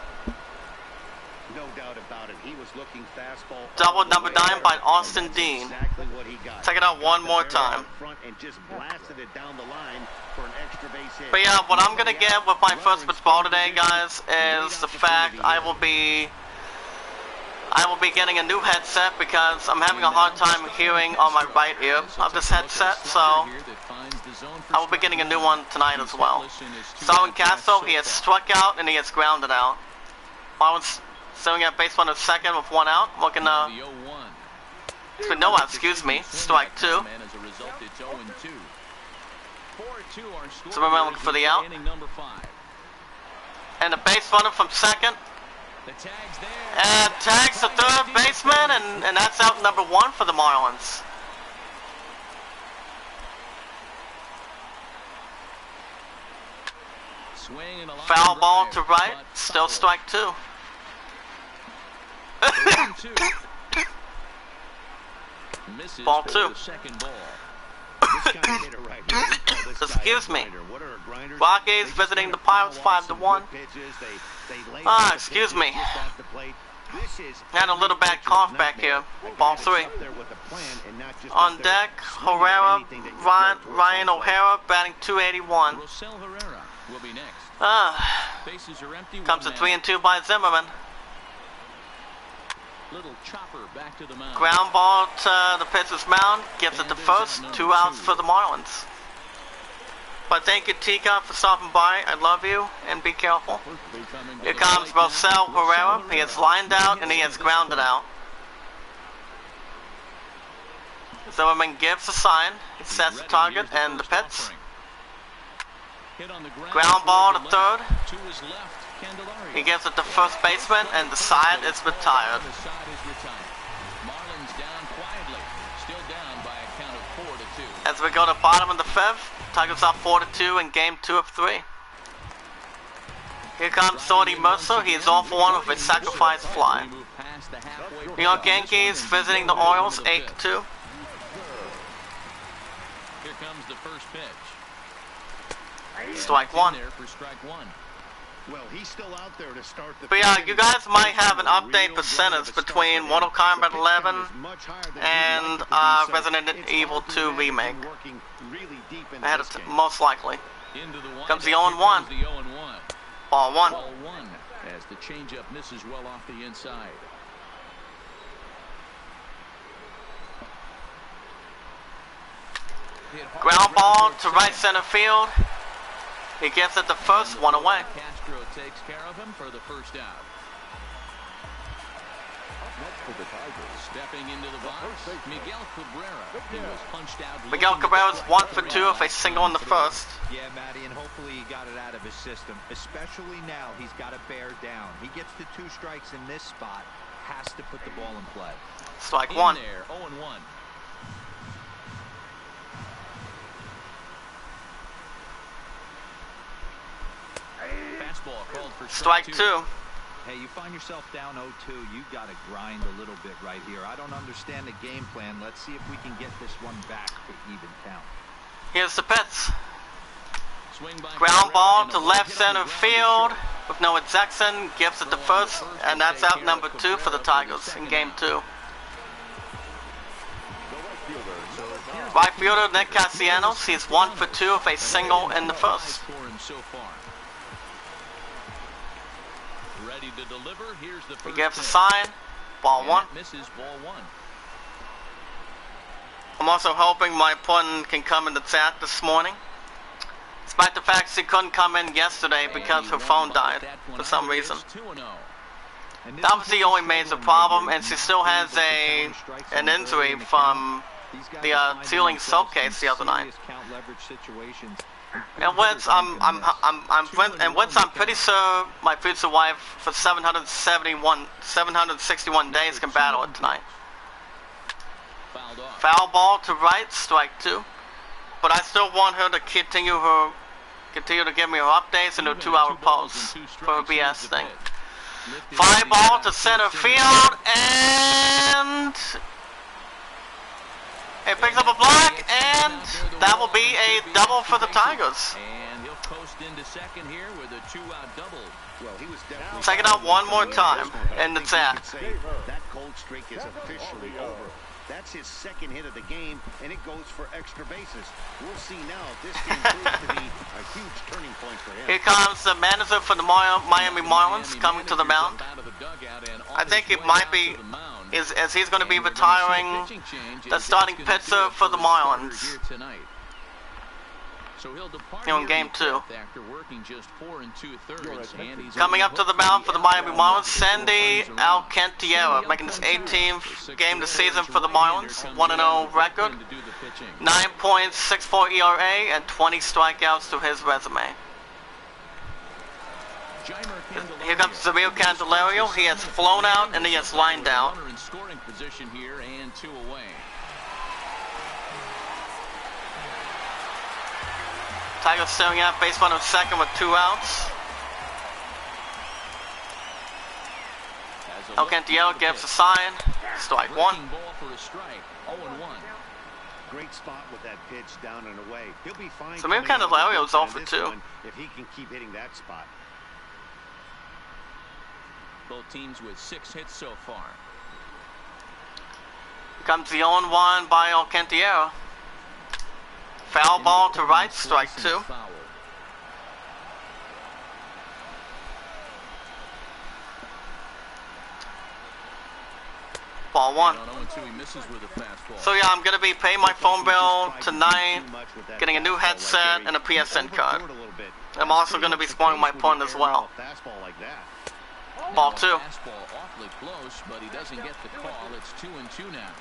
No doubt about it. He was looking fastball. Double number 9 by Austin Dean. Exactly what he got. Check it out one more time. And just blasted it down the line for an extra base hit. But yeah, what I'm gonna get with my first pitch ball today, guys, is the fact I will be getting a new headset because I'm having a hard time hearing on my right ear of this headset, so I will be getting a new one tonight as well. Starwin Castro, he has struck out and he has grounded out. Marlins sitting at base runner second with 1 out, looking no out, excuse me, strike 2. So we're looking for the out. And the base runner from second The tag's there. And tags the third baseman, and that's out number 1 for the Marlins. Foul ball to right, still strike 2. Ball 2. Excuse me. Rockies visiting the Pirates 5-1. Excuse me. Had a little bad cough back here. Ball 3. On deck, Herrera, Ryan O'Hara batting .281. Comes to 3-2 by Zimmerman. Ground ball to the pitcher's mound, gives it to first, 2 outs for the Marlins. But thank you, Tika, for stopping by. I love you, and be careful. Here comes Rosell Herrera. He is lined out, and he is grounded out. Zimmerman gives the sign. He sets the target, and the pitch. Ground ball to third. He gives it to first baseman, and the side is retired. As we go to bottom of the 5th, Tigers up 4-2 in game 2 of 3. Here comes Sorty Mercer. He is all for 1 with a sacrifice fly. New York Yankees visiting the Orioles 8-2. Here comes the first pitch. Strike 1. Well, he's still out there to start the. But yeah, you guys might have an update percentage between Mortal Kombat 11 and Resident Evil 2 Remake. Most likely. Comes the 0-1. Ball 1. As the changeup misses well off the inside. Ground ball to right center field. He gets it to first, 1 away. Castro takes care of him for the first out. Stepping into the box, Miguel Cabrera. He was punched out. Miguel Cabrera's 1 for 2 with a single in the first. Yeah, Matty, and hopefully he got it out of his system. Especially now, he's got to bear down. He gets the 2 strikes in this spot. Has to put the ball in play. Strike 1. There, 0-1. Strike 2. Hey, you find yourself down 0-2, you got to grind a little bit right here. I don't understand the game plan. Let's see if we can get this one back to even count. Here's the pitch. Ground ball to left center field with no Jackson. Gives it to first, and that's out number 2 for the Tigers in game 2. Right fielder Nick Castellanos. He's 1 for 2 with a single in the first. He gives a sign. Ball 1. I'm also hoping my opponent can come in the chat this morning. Despite the fact she couldn't come in yesterday because her phone died for some reason. That was the only major problem, and she still has an injury from the ceiling showcase the other night. And Wentz, I'm pretty sure my future wife for 761 days can battle it tonight. Foul ball to right, strike 2. But I still want her to continue to give me her updates and her 2-hour pause for her BS thing. Fly ball to center field, and it picks up a block, and that will be a double for the Tigers. And he'll coast into second here with a 2-out double. Well, he was definitely. Check it out one more time in the chat. That cold streak is officially over. That's his 2nd hit of the game, and it goes for extra bases. We'll see now if this game proves to be a huge turning point for him. Here comes the manager for the Miami Marlins coming to the mound. I think it might be, as he's going to be retiring the starting pitcher for the Marlins. In game 2. Coming up to the mound for the Miami Marlins, Sandy Alcantara, making his 18th game this season for the Marlins, 1-0 record, 9.64 ERA, and 20 strikeouts to his resume. Here comes Samir Candelario. He has flown out and he has lined out. Runner in scoring position here and 2 away. Tigers staring at base runner second with 2 outs. Alcantara gives a sign. Strike 1. Ball for a strike. 0-1. Great spot with that pitch down and away. He'll be fine. Samir Candelario's off for 2. If he can keep hitting that spot. Both teams with 6 hits so far. Here comes the 0-1 by Alcantara. Foul ball to right, strike 2. Ball 1. So yeah, I'm gonna be paying my phone bill tonight, getting a new headset and a PSN card. I'm also gonna be spoiling my point as well. Ball 2. Awfully close, but he doesn't get the call. It's 2-2 now.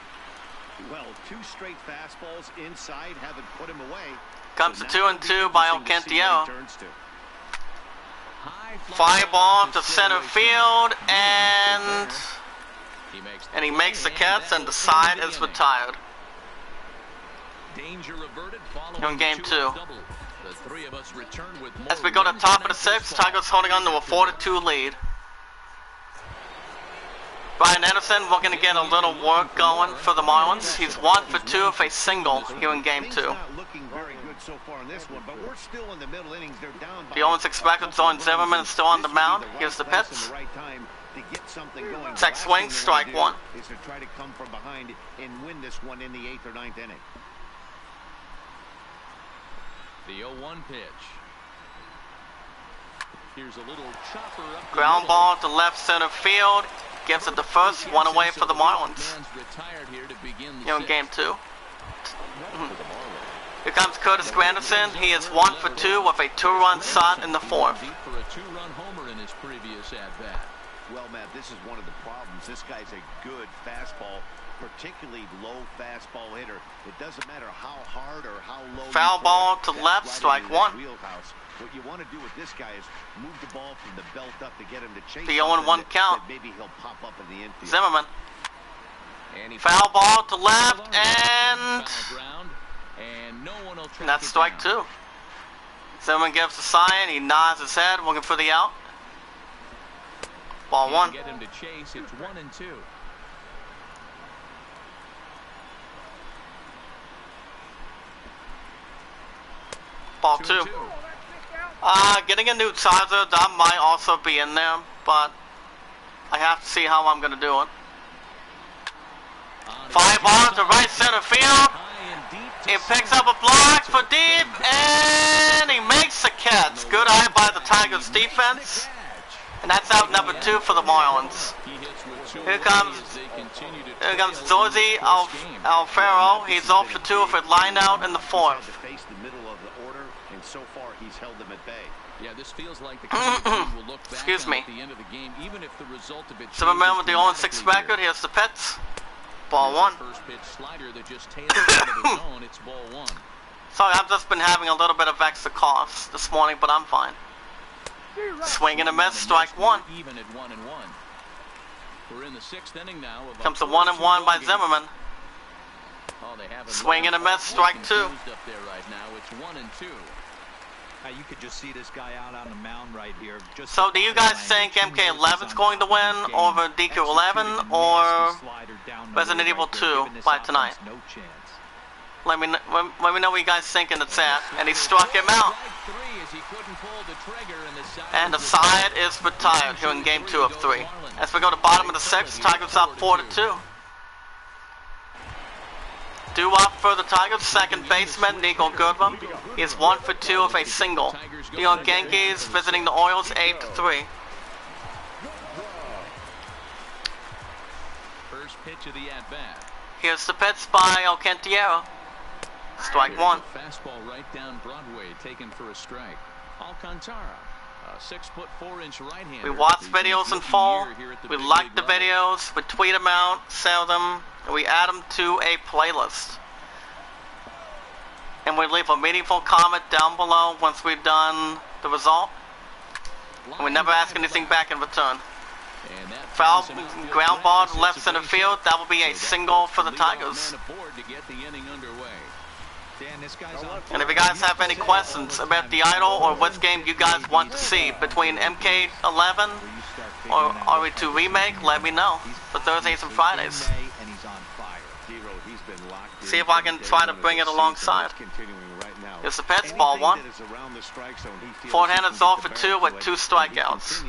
Well, 2 straight fastballs inside haven't put him away. Comes the 2-2 by Alcantara. Fly ball to center field, and he makes the catch, and the side is retired. Danger averted Here in game 2. The 3 of us return with more. As we go to top of the 6th, Tigers holding on to a 4-2 lead. Brian Anderson looking to get a little work going for the Marlins. He's 1 for 2 with a single here in game 2. The Owens expected Zorn Zimmerman is still on the mound. Here's the pitch. Check swing, strike 1. Is to try to come from behind and win this one in the 8th or 9th inning. The 0-1 pitch. Here's a little chopper up. Ground ball to left center field. Gives it the first, 1 away for the Marlins. Here in game 2. Here comes Curtis Granderson. He is 1 for 2 with a 2-run shot in the 4th. For a 2-run homer in his previous at-bat. Well, Matt, this is one of the problems. This guy's a good fastball, particularly low fastball hitter. It doesn't matter how hard or how low. Foul ball to left, strike 1. What you want to do with this guy is move the ball from the belt up to get him to chase. The 0-1 count. Maybe he'll pop up in the infield. Zimmerman. Foul ball to left, and that's strike 2. Zimmerman gives a sign. He nods his head, looking for the out. Ball 1. Get him to chase. It's 1-2. Ball 2. Getting a new charger, that might also be in there, but I have to see how I'm going to do it. Fly ball to right center field. He picks up a block for deep, and he makes the catch. Good eye by the Tigers defense. And that's out number 2 for the Marlins. Here comes Zorzi Alfaro. He's off for 2 with a line out in the 4th. So far, he's held them at bay. Yeah, this feels like the will look back Excuse me. at the end of the game, even if the result of it. Zimmerman with the 0-6 record. Here's the pitch. Ball 1. First pitch slider that just tailed out of the zone. It's ball 1. Sorry, I've just been having a little bit of extra coughs this morning, but I'm fine. Swing and a miss, strike 1. Even at 1-1. We're in the 6th inning now. Comes a 1-1 by Zimmerman. Oh, they have swing and a miss, strike 2. Up there right now. It's 1-2. You could just see this guy out on the mound right here. So do you guys think MK11 is going to win over DQ11 or Resident Evil 2 by tonight? Let me know what you guys think in the chat. And he struck him out. And the side is retired here in game 2 of 3. As we go to bottom of the 6th, Tigers up 4-2. Due up for the Tigers, second baseman Nico Goodwin. He is 1 for 2 with a single. The New York Yankees visiting the Orioles 8-3. First pitch of the at-bat. Here's the pitch by Alcantara. Strike 1. Fastball right down Broadway, taken for a strike. Alcantara, a 6'4" right-hander. We watch videos in full. We like the videos. We tweet them out, sell them, and we add them to a playlist. And we leave a meaningful comment down below once we've done the result. And we never ask anything back in return. Foul, ground ball to left center field. That will be a single for the Tigers. And if you guys have any questions about the Idol or what game you guys want to see between MK11 or RE2 Remake, let me know for Thursdays and Fridays. See if I can try to bring it alongside. Here's the pitch, ball one. Forehand is off for 2 with 2 strikeouts.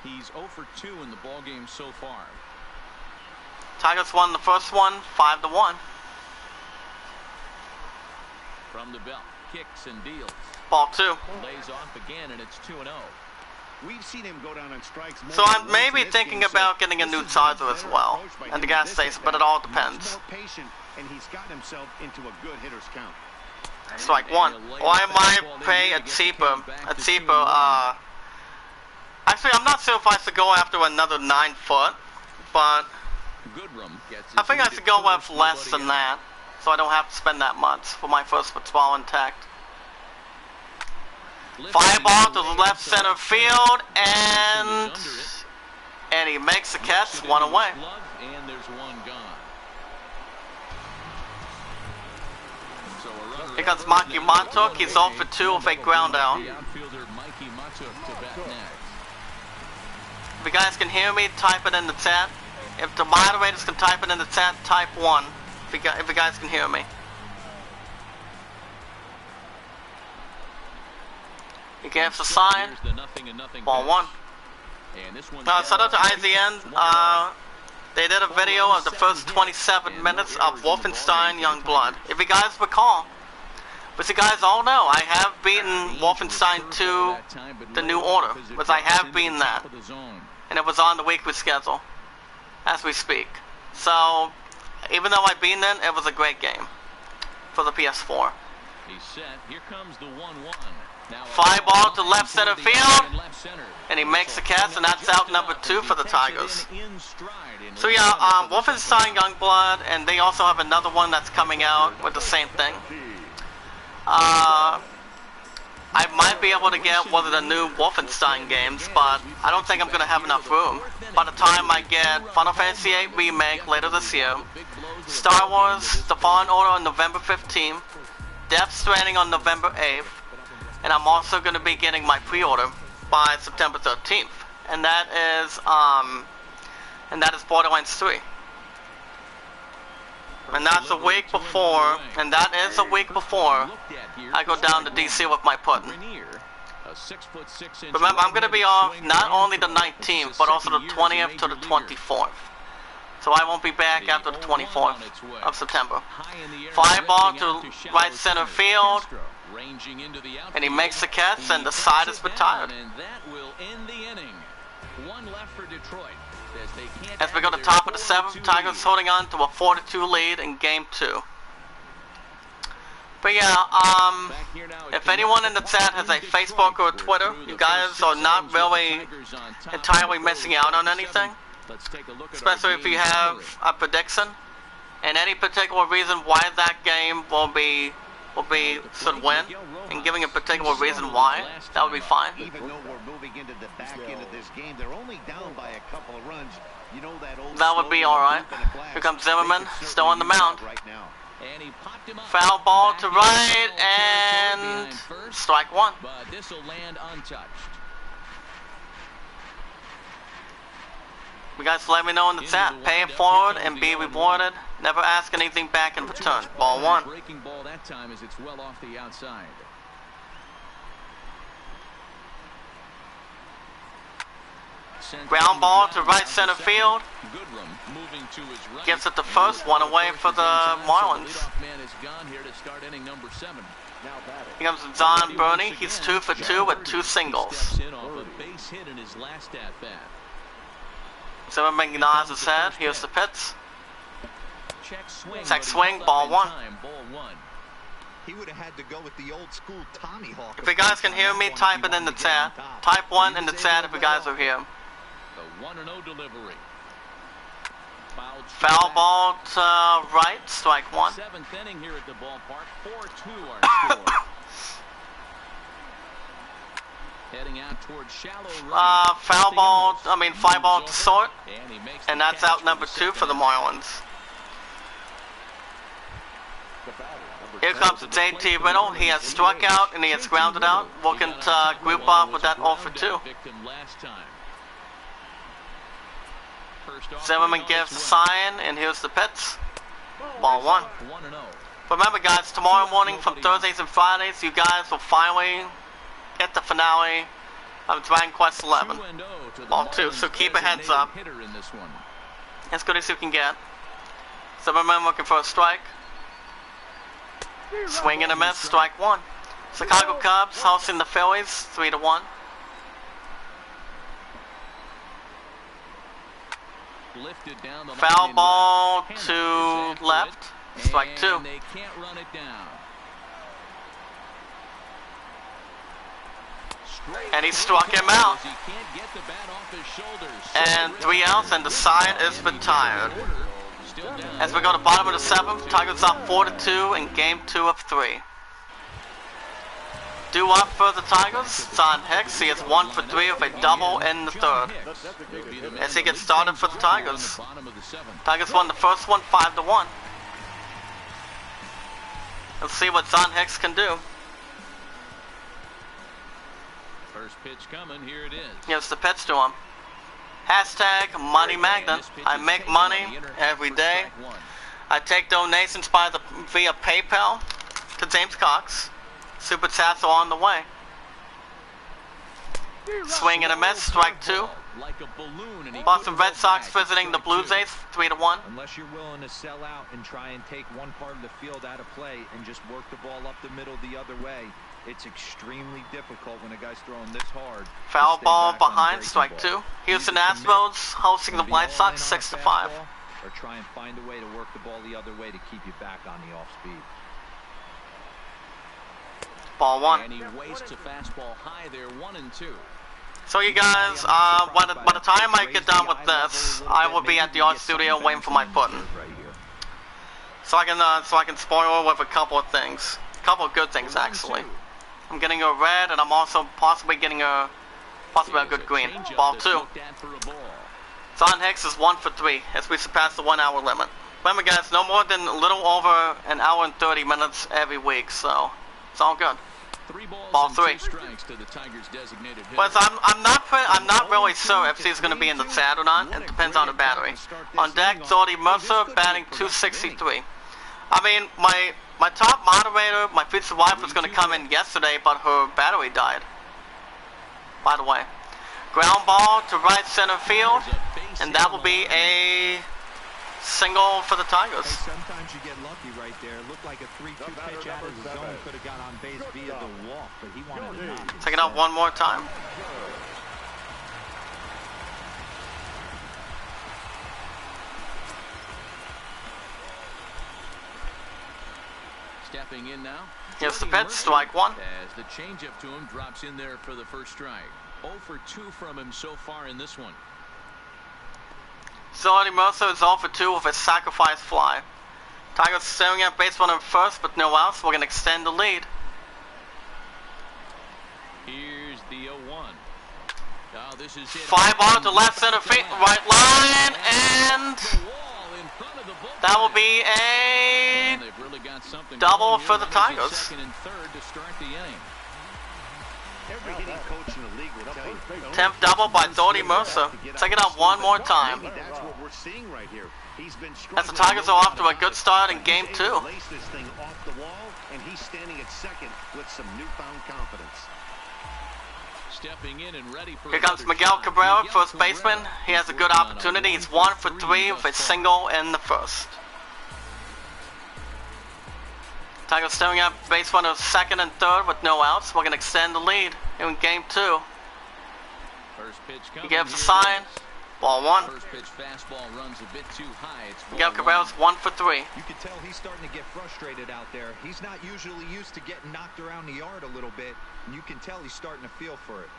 He's 0 for 2 in the ball game so far. Tigers won the first one, 5-1. From the belt, kicks and deals. Ball 2. Lays off again, and it's 2-0. We've seen him go down on strikes. So I'm maybe thinking about getting a new charger as well, and the gas station, but it all depends. And he's gotten himself into a good hitter's count. Strike 1. Or I might pay a cheaper, actually, I'm not sure if I should go after another 9-foot, but I think I should go with less than that, so I don't have to spend that much for my first patrol intact. Fly ball to the left center field, and he makes the catch, 1 away. And there's 1 gone. Here comes Mikey Montauk. He's off for 2 with a ground out. If you guys can hear me, type it in the chat. If the moderators can type it in the chat, type 1. If you guys can hear me. He gives a sign. Ball 1. Shout out to IZN. They did a video of the first 27 minutes of Wolfenstein Youngblood. If you guys recall, but you guys all know, I have beaten Wolfenstein 2, The New Order, which I have beaten that. And it was on the weekly schedule, as we speak. So, even though I've beaten it, it was a great game for the PS4. He's set. Here comes the 1-1. Fly ball to left center field, and he makes the catch, and that's out number 2 for the Tigers. So yeah, Wolfenstein Youngblood, and they also have another one that's coming out with the same thing. I might be able to get one of the new Wolfenstein games, but I don't think I'm going to have enough room. By the time I get Final Fantasy VIII Remake later this year, Star Wars The Fallen Order on November 15th, Death Stranding on November 8th, and I'm also going to be getting my pre-order by September 13th, and that is Borderlands 3. And that's a week before, I go down to DC with my pudding. Remember, I'm going to be off not only the 19th, but also the 20th to the 24th. So I won't be back after the 24th of September. Fly ball to right center field, and he makes the catch, and the side is retired. As we go to the top of the 7th, Tigers holding on to a 4-2 lead in Game 2. But yeah, if anyone in the chat has a Facebook or a Twitter, you guys are not really entirely missing out on anything. Especially if you have a prediction and any particular reason why that game should win, and giving a particular reason why, that would be fine. Even though we're moving into the back end of this game, they're only down by a couple of runs. You know that would be alright. Here comes Zimmerman, still on the mound. Foul ball to right, and strike 1. But this will land untouched. You guys let me know in the chat. Pay it forward and be rewarded. Never ask anything back in return. Ball 1. Breaking ball that time as it's well off the outside. Ground ball to right center field. Gives it the first, 1 away for the Marlins. Here comes John Burney. He's 2 for 2 with 2 singles. Zimmerman nods his head. Here's the pitch. Check swing, ball 1. He would have had to go with the old school Tommy Hawk. If you guys can hear me, type it in the chat. Type 1 in the chat if you guys are here. The 1-0 delivery. Foul ball to right, strike 1. 7th inning here at the ballpark. 4-2 our score. Heading out towards shallow right. Fly ball to short, and that's out number 2 for the Marlins. Here comes JT Riddle. He has struck out and he has grounded out. Looking to group up with that 0 for 2. Zimmerman gives the sign, and here's the pitch. Ball 1. Remember, guys, tomorrow morning from Thursdays and Fridays, you guys will finally get the finale of Dragon Quest 11. Ball 2, so keep a heads up. As good as you can get. Zimmerman looking for a strike. Swing and a miss, strike 1. Chicago Cubs hosting the Phillies, 3-1. Foul ball to left, strike 2. They can't run it down. And he struck him out. And 3 outs, and the side is retired. As we go to bottom of the 7th, Tigers up 4-2 in game 2 of 3. Due up for the Tigers, John Hicks. He is 1 for 3 with a double in the 3rd. As he gets started for the Tigers. Tigers won the first one 5-1. Let's see what John Hicks can do. First pitch coming, here it is. Here's the pitch to him. Hashtag Money Magnet. I make money every day. I take donations via PayPal to James Cox. Super chats are on the way. Swing and a miss, strike 2. Boston Red Sox visiting the Blue Jays, 3-1. Unless you're willing to sell out and try and take one part of the field out of play and just work the ball up the middle the other way, it's extremely difficult when a guy's throwing this hard. Foul ball behind, strike 2. Houston Astros hosting the White Sox, 6-5. Or try and find a way to work the ball the other way to keep you back on the off speed. Ball 1. And he wastes a fastball high there, 1-2. So you guys, by the time I get done with this, I will be at the art studio waiting for my pudding. So I can spoil with a couple of things, a couple of good things actually. I'm getting a red, and I'm also possibly getting a good green. Ball 2. John Hicks is 1 for 3 as we surpass the 1 hour limit. Remember, guys, no more than a little over an hour and 30 minutes every week, so it's all good. Ball 3. But I'm not really sure if he's going to be in the chat or not. It depends on the battery. On deck, Jordy Mercer batting 263. I mean, my top moderator, my future wife, was going to come in yesterday, but her battery died. By the way. Ground ball to right center field, and that will be a single for the Tigers. Hey, sometimes you get lucky right there. It looked like a 3-2 pitch out of the zone. Could have got on base via the walk, but he wanted to knock it. Take it out one more time. Stepping in now. Here's the pitch, strike 1. As the changeup to him drops in there for the first strike. 0 for 2 from him so far in this one. Jordy Mercer is 0 for 2 with a sacrifice fly. Tigers staring at base runner first, but no outs. We're going to extend the lead. Here's the 0-1. Oh, this is it. Fly ball to left center field, right line, and that will be a double for the Tigers. Second and third to start the inning. Every hitting coach in the league will tell you. 10th double by Jordy Mercer. Check it out one more time. That's what we're seeing right here. He's been as the Tigers are off to a good start in game 2. Lace this thing off the wall, and he's standing at second with some newfound confidence. Stepping in and ready for here comes Miguel Cabrera, first baseman. He has a good opportunity. He's 1 for 3 with a single in the first. Tigers staring at base runners second and third with no outs. We're going to extend the lead in game 2. He gives a sign. Ball 1. First pitch fastball runs a bit too high. Miguel Cabrera's 1 for 3. You can tell he's starting to get frustrated out there. He's not usually used to getting knocked around the yard a little bit, and you can tell he's starting to feel for it.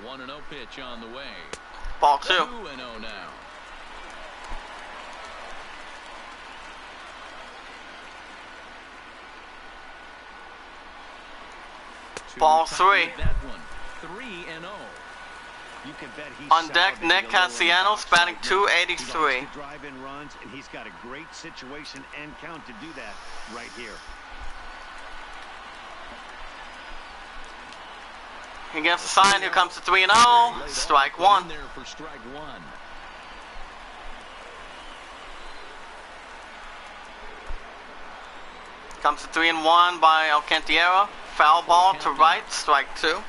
One 1-0 pitch on the way. Ball 2. 2-0 now. Ball 3. On deck, Nick Castellanos batting .283. Drive in runs, and he's got a great situation and count to do that right here. He gets a sign. Here comes the 3-0. Strike one. Comes to 3-1 by Alcantara. Foul ball to right. Strike two.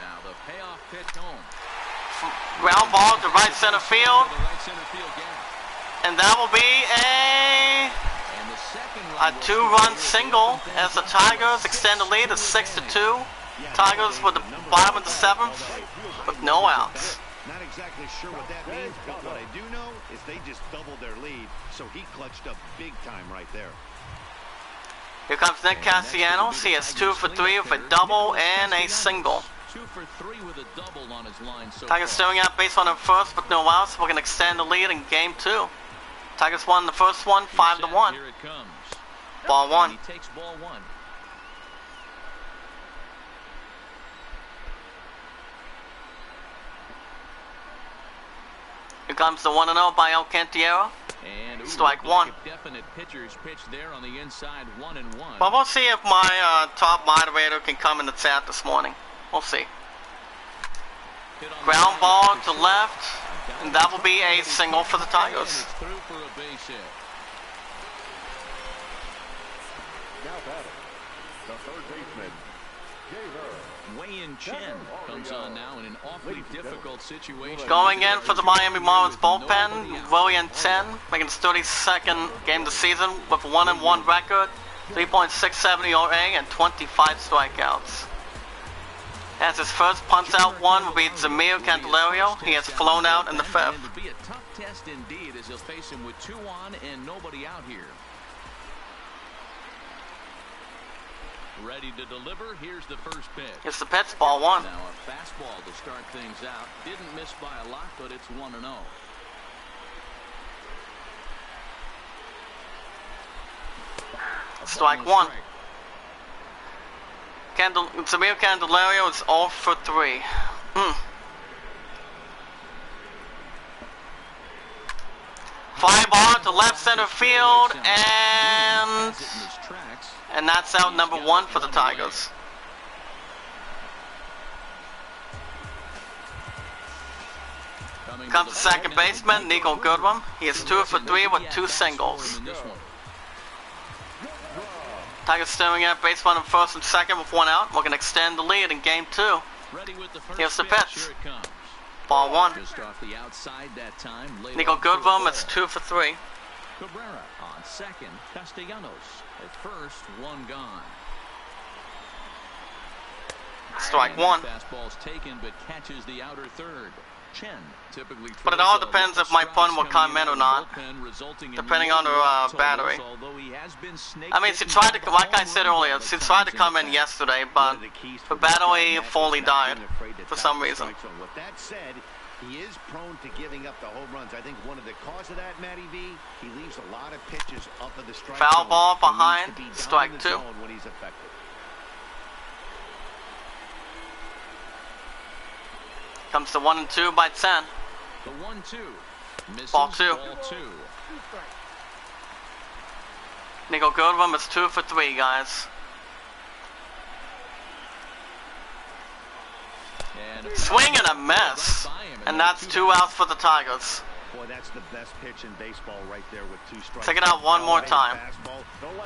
Now the payoff pitch home. Ground ball to right center field. And that will be a two-run single as the Tigers extend the lead to 6-2. Tigers with the bottom of the seventh with no outs. Not exactly sure what that means, but what I do know is they just doubled their lead, so he clutched up big time right there. Here comes Nick Castellanos. He is 2 for 3 with a double and a single. 2 for 3 with a double on his line so Tigers staring at base on first with no outs. We're going to extend the lead in game 2. Tigers won the first one 5-1. Here it comes. Ball 1. He takes ball 1. Here comes the 1-0 by Alcantara. And strike one. Definite pitcher's pitch there on the inside, 1-1. Well, we'll see if my top moderator can come in the chat this morning. We'll see. Ground ball to left, and that will be a single for the Tigers. Through for a base hit. Now batting, the third baseman, Wei-Yin Chen comes on now in an awfully difficult situation. Going in for the Miami Marlins bullpen, Wei-Yin Chen, making his 32nd game of the season with a 1-1 record, 3.67 ERA, and 25 strikeouts. As his first punch out one will be Zamir Candelario. He has flown out in the fifth. It'll be a tough test indeed as he'll face him with 2 on and nobody out here. Ready to deliver. Here's the first pitch. It's the pitch, ball 1. Now a fastball to start things out. Didn't miss by a lot, but it's 1-0. Strike 1. Zamir Candelario is 0 for 3. Fly ball to left center field, and that's out number 1 for the Tigers. Comes the second baseman, Nico Goodwin. He is 2 for 3 with 2 singles. Tigers staring at base runner first and second with 1 out. We're going to extend the lead in game 2. Here's the pitch. Ball 1. Nico Goodwin is 2 for 3. Cabrera on second. Castellanos at first. 1 gone. Strike 1. Fastball's taken, but catches the outer third. Chen typically. But it all depends if my pun will come in or not, depending on the battery. I mean, she tried to, like I said earlier, she tried to come in yesterday, but the battery fully died for some reason. With that said, he is prone to giving up the home runs. I think one of the cause of that, Matty V, he leaves a lot of pitches up in the strike zone. Foul ball behind, strike 2. When he's effective. Comes to 1 and 2 by 10. The 1-2. Ball 2. Ball 2. Nico Goodwin is 2 for 3, guys. Swing and a miss. And that's 2 outs for the Tigers. Boy, that's the best pitch in baseball right there with 2 strikes. Take it out one more time.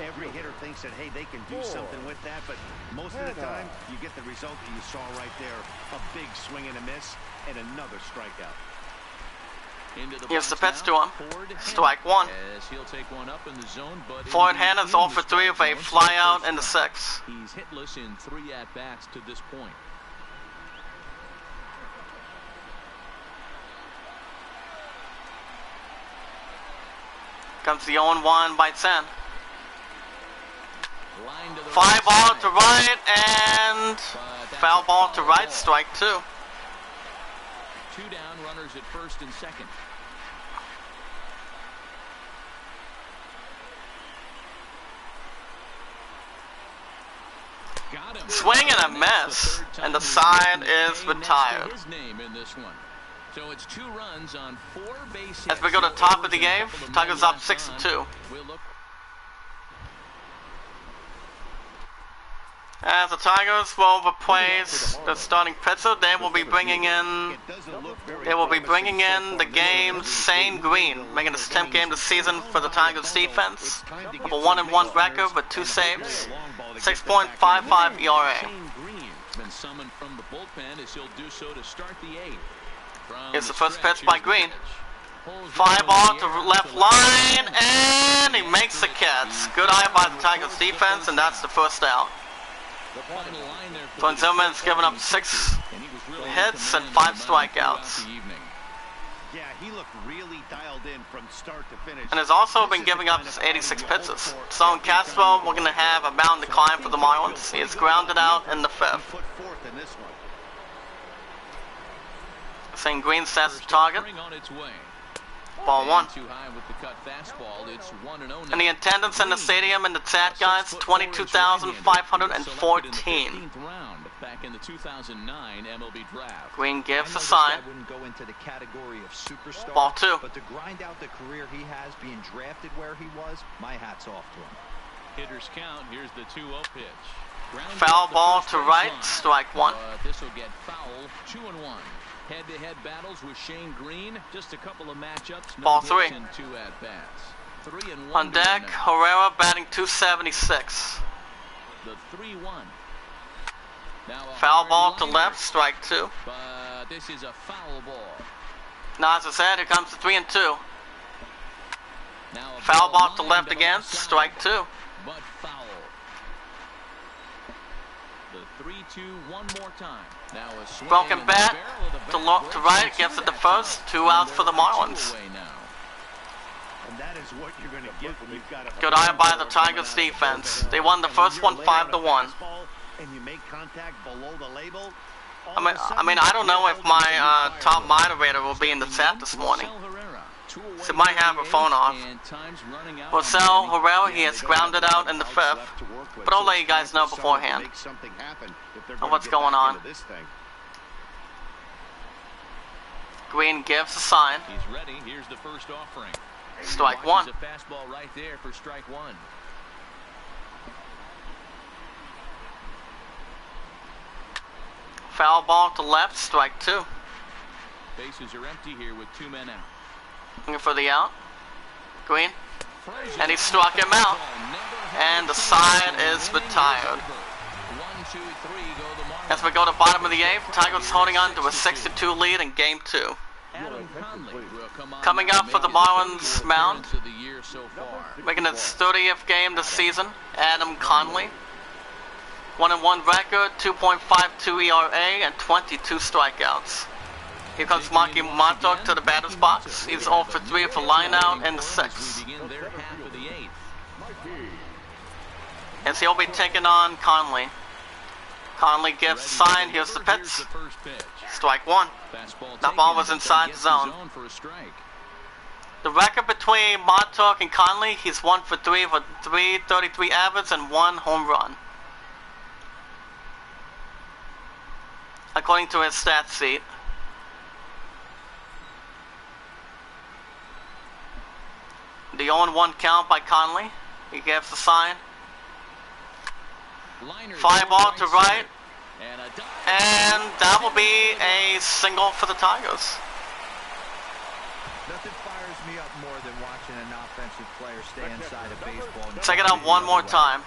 Every hitter thinks that, hey, they can do something with that, but most of the time, you get the result that you saw right there. A big swing and a miss, and another strikeout. Here's the pitch to him. Strike 1. Ford Hannah's 0 for 3 with a fly out in the 6th. He's hitless in 3 at-bats to this point. Comes the 0-1 by 10. Fly ball to right and foul ball to right, strike 2. 2 down, runners at first and second. Swing and a miss, and the side is retired. So it's 2 runs on 4 base hits. As we go to the top of the game, Tigers up 6-2. As the Tigers will replace the starting pitcher, they will be bringing in the game's Shane Green, making his 10th game this season for the Tigers defense. With a 1-1 record with 2 saves, 6.55 ERA. Been summoned from the bullpen as he'll do so to start the 8th. Here's the first pitch by Green. Fly ball to left line, and he makes the catch. Good eye by the Tigers defense, and that's the first out. So Zimmerman's given up 6 hits and 5 strikeouts. Yeah, he looked really dialed in from start to finish. And has also been giving up 86 pitches. So in Castro, we're going to have a mound decline for the Marlins. He is grounded out in the 5th. St. Green sets the target. Ball 1. And the attendance in the stadium in the chat, guys, 22,514. Back in the 2009 MLB draft. Green gives the sign. Ball 2. But to grind out the career he has being drafted where he was, my hat's off to him. Hitters count. Here's the 2-0 pitch. Foul ball to right, strike 1. This will get foul. 2-1. Head-to-head battles with Shane Green. Just a couple of matchups. Ball 3. And 2 at-bats. 3-1. On deck, Herrera batting .276. The 3-1. Foul ball to left, strike 2. But this is a foul ball. Now, as I said, here comes the 3-2. Foul ball to left again, strike 2. But foul. The 3-2 one more time. Now a swing. Broken bat to right, gets it to first. 2 outs for the Marlins. And that is what you're going to get when you've got a good eye by the Tigers defense. They won the first one 5-1. And you make contact below the label. I mean, I don't know if my top moderator will be in the chat this morning. She might have her phone off. Marcel Herrera, he is grounded out in the 5th. But I'll let you guys know beforehand of what's going on. Green gives a sign. He's ready. Here's the first offering. Strike 1. A fastball right there for strike 1. Foul ball to left, strike 2. Bases are empty here with 2 men out. Looking for the out. Green. And he struck him out. And the side is retired. As we go to bottom of the 8th, Tigers holding on to a 6-2 lead in Game 2. Coming up for the Marlins mound, making his 30th game this season, Adam Conley. 1-1 record, 2.52 ERA, and 22 strikeouts. Here comes Marky Montauk to the batter's box. He's 0 for 3 for lineout in the 6th. As he'll be taking on Conley. Conley gives a sign. Here's the pitch. Strike 1. That ball was inside the zone. The record between Montauk and Conley, he's 1 for 3 with 333 average and 1 home run. According to his stat sheet. The 0-1 count by Conley. He gives the sign. Fly ball to right. And that will be a single for the Tigers. Nothing fires me up more than watching an offensive player stay inside of baseball. Check it out one more time.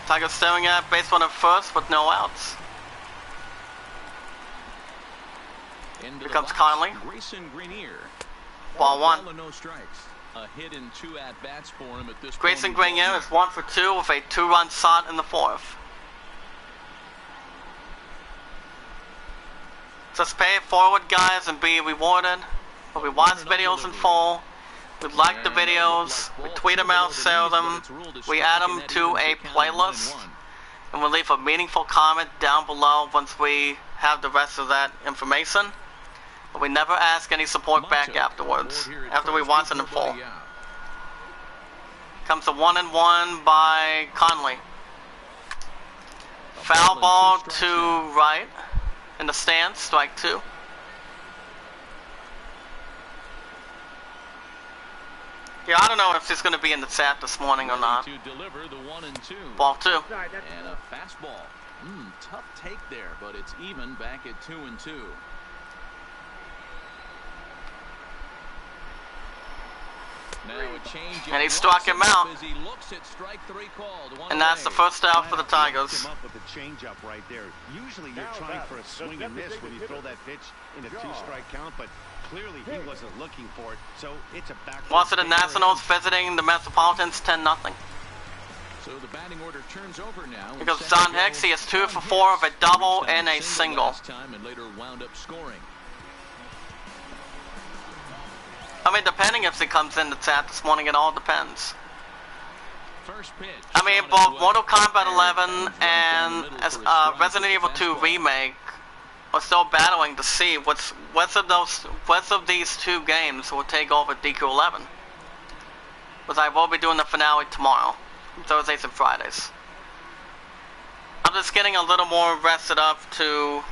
Tigers staring at base runner first with no outs. Here comes Conley. Ball 1. Grayson Grenier is 1 for 2 with a 2-run shot in the 4th. Just pay it forward, guys, and be rewarded. But we watch videos in full. We like the videos, we tweet them out, share them, we add them to a playlist, and we'll leave a meaningful comment down below once we have the rest of that information. But we never ask any support back afterwards, after we watch it in full. Comes a 1-1 by Conley. Foul ball to right in the stands, strike 2. Yeah, I don't know if she's going to be in the chat this morning or not. Ball 2. And a fastball. Tough take there, but it's even back at 2-2. And he struck him out. And that's the first out for the Tigers. With the changeup right there. Usually you're trying for a swing and miss when you throw that pitch in a 2-strike count, but clearly he wasn't looking for it. So it's a back. Washington Nationals visiting the Metropolitans 10-0. So the batting order turns over now. Here goes John Hicks. He is 2 for 4 of a double and a single. And later wound up scoring. I mean, depending if he comes in the chat this morning, it all depends. First pitch. I mean, both Mortal Kombat 11 and Resident Evil 2 Remake are still battling to see which of these two games will take over DQ11. Because I will be doing the finale tomorrow, Thursdays and Fridays. I'm just getting a little more rested up to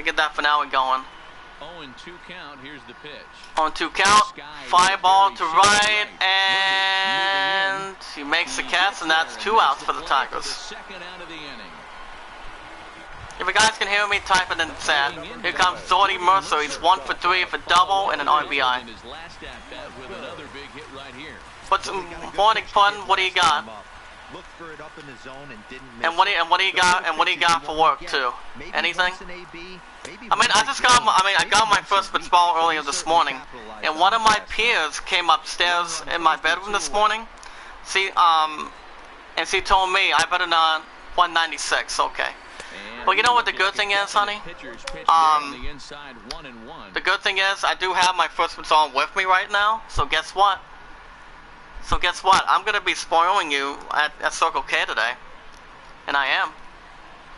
get that finale going. 0-2 count. Here's the pitch. 0-2 count. Fly ball to right, and he makes the catch, and that's 2 outs for the Tigers. Second out of the inning. If you guys can hear me, type it in the chat. Here comes Jordy Mercer. He's 1 for 3 for double and an RBI. But morning fun. What do you got? And what do you got? And what do you got for work too? Anything? I mean, I got my first pitch ball earlier this morning, and one of my peers came upstairs in my bedroom this morning. And she told me I better not 196. Okay. Well, you know what the good thing is, honey? The good thing is I do have my first pitch ball with me right now. So guess what? I'm gonna be spoiling you at Circle K today, and I am,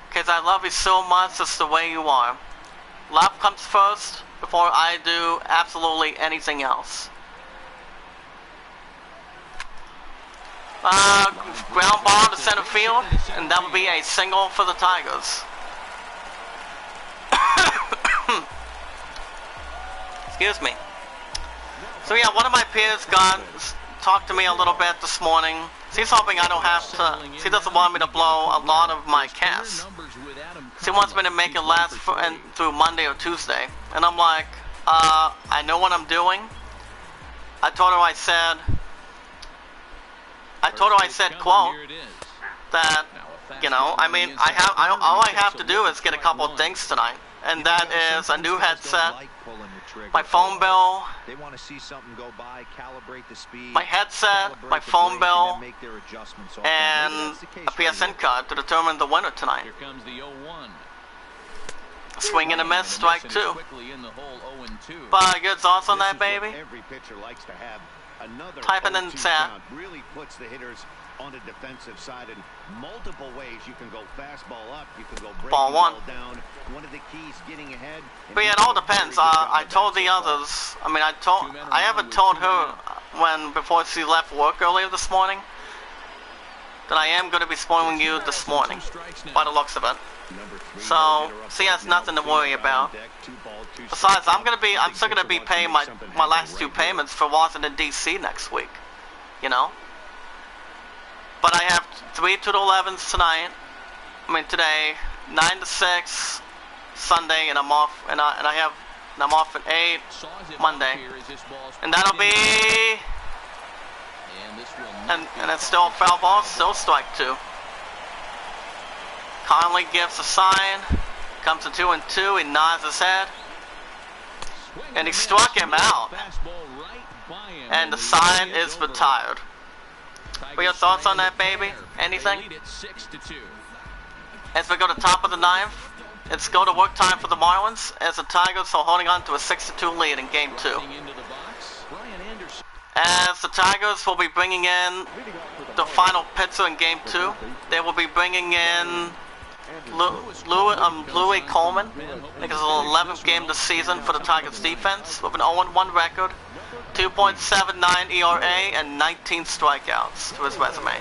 because I love you so much just the way you are. Love comes first before I do absolutely anything else. Ground ball to center field, and that would be a single for the Tigers. Excuse me. So yeah, one of my peers talked to me a little bit this morning. She's hoping I don't have to. She doesn't want me to blow a lot of my casts. She wants me to make it last through Monday or Tuesday, and I'm like, I know what I'm doing. I told her I said, quote, that, you know, I mean, all I have to do is get a couple of things tonight, and that is a new headset, my phone bill, my headset, my phone bill, and a PSN card to determine the winner tonight. Swing and a miss, strike 2. But your thoughts on that, baby? Type it in the chat. Really puts the hitters on the defensive side in multiple ways. You can go fastball up, you can go breaking ball down. One of the keys getting ahead. But yeah, it all depends. I told the others. I mean, I haven't told her before she left work earlier this morning that I am going to be spoiling you this morning, by the looks of it. So she has nothing to worry about. Besides, I'm still gonna be paying my last 2 payments for Washington D.C. next week, you know. But I have 3 2-11s tonight. I mean today, 9 to 6 Sunday, and I'm off, and I'm off at 8 Monday, and that'll be, and it's still a foul ball, still strike 2. Conley gives a sign, comes to 2-2, he nods his head, and he struck him out, and the sign is retired. What are your thoughts on that, baby? Anything? As we go to top of the 9th, it's go to work time for the Marlins, as the Tigers are holding on to a 6-2 lead in Game 2. As the Tigers will be bringing in the final pitcher in Game 2, they will be bringing in Louis Coleman makes his 11th game this season for the Tigers defense with an 0-1 record, 2.79 ERA, and 19 strikeouts to his resume.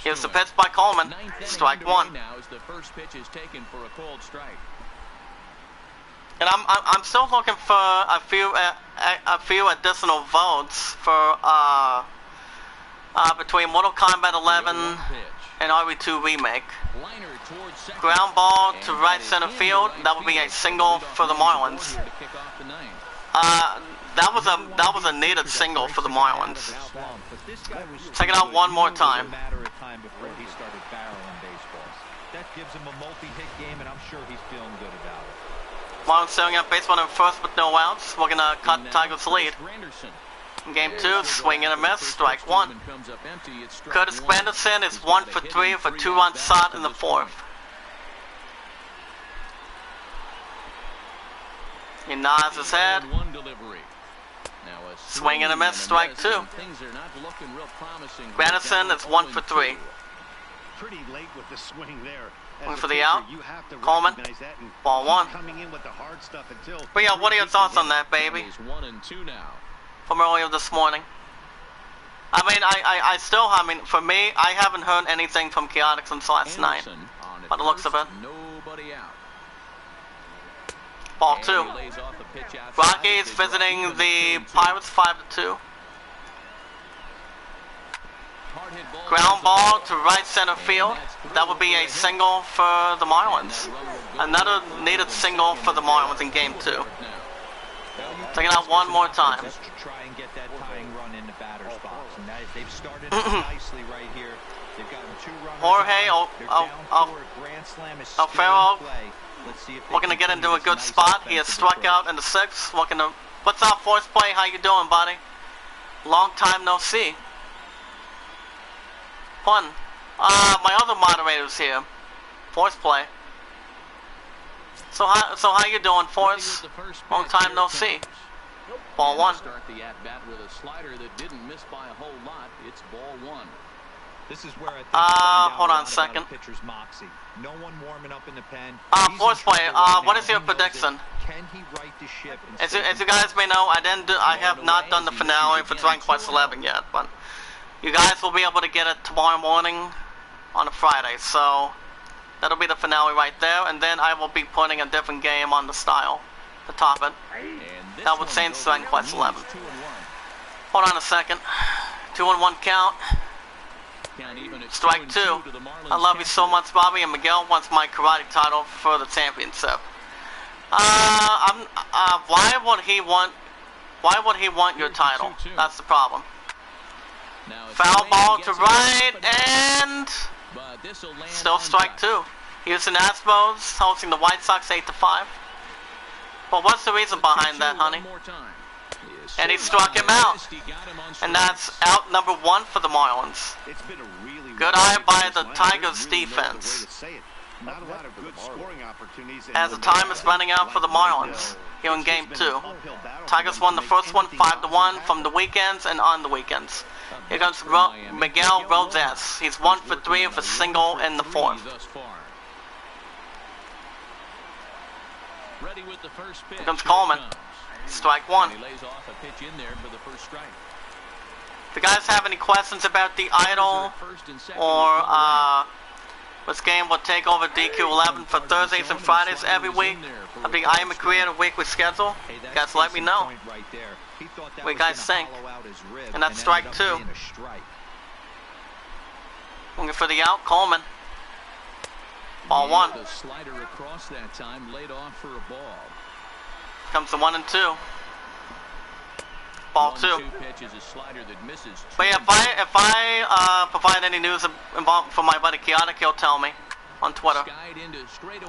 Here's the pitch by Coleman. Strike one. Now as the first pitch is taken for a cold strike. And I'm still looking for a few additional votes for between Mortal Kombat 11 and RE2 Remake. Ground ball to right center field. That would be a single for the Marlins. That was a needed single for the Marlins. Check it out one more time. That gives him a multi-hit game, and I'm sure he's feeling good about it. Marlins staring at baseball in first with no outs. We're gonna cut Tigers' lead. In game 2, swing and a miss, strike one. Curtis Granderson is 1 for 3 for 2-run shot in the fourth. He nods his head. Swing and a miss, strike two. Granderson is 1 for 3. Pretty late with the swing there. Looking for the out. Coleman. Ball one. But yeah, what are your thoughts on that, baby? From earlier this morning. I mean, for me, I haven't heard anything from Chaotic since last night. By the looks of it. Ball two. Rockies visiting the Pirates 5-2. Ground ball to right center field. That would be a single for the Marlins. Another needed single for the Marlins in game 2. Take it out one more time. Try and get that tying run in the batter's box. And they've started nicely right here. They've gotten 2 runners. Jorge Alfaro looking to get into a good spot. He has struck out in the 6th. What's up, Force Play? How you doing, buddy? Long time no see. Fun. My other moderator's here. Force Play. So how you doing, Force? Long time no see. Ball one. Start the at-bat with a slider that didn't miss by a whole lot. It's ball one. This is where I think hold on a second. Pitcher's moxie. No one warming up in the pen. Force Play, what is your prediction? Can he right the ship? As you guys may know, I have not done the finale for Dragon Quest 11 yet, but you guys will be able to get it tomorrow morning on a Friday, so that'll be the finale right there, and then I will be putting a different game on the style to top it. That would change Dragon Quest 11. Hold on a second. 2-1 count. Strike two. I love you so much, Bobby, and Miguel wants my karate title for the championship. Why would he want your title? That's the problem. Foul ball to right, and still strike two. Houston Astros hosting the White Sox 8-5. Well, what's the reason behind that, honey? And he struck him out. And that's out number 1 for the Marlins. Good eye by the Tigers defense. As the time is running out for the Marlins here in game 2. Tigers won the first one 5-1 from the weekends and on the weekends. Here comes Miguel Rosas. He's 1 for 3 with a single in the 4th. Here comes Coleman. Strike one. If you guys have any questions about the idol or which game will take over DQ11 for Thursdays and Fridays every week of the I Am a Creator weekly schedule, you guys let me know what you guys think. And that's strike two. Looking for the out, Coleman. Ball one. Comes the 1 and 2. Ball two. But yeah, if I provide any news involved for my buddy Chaotic, he'll tell me on Twitter.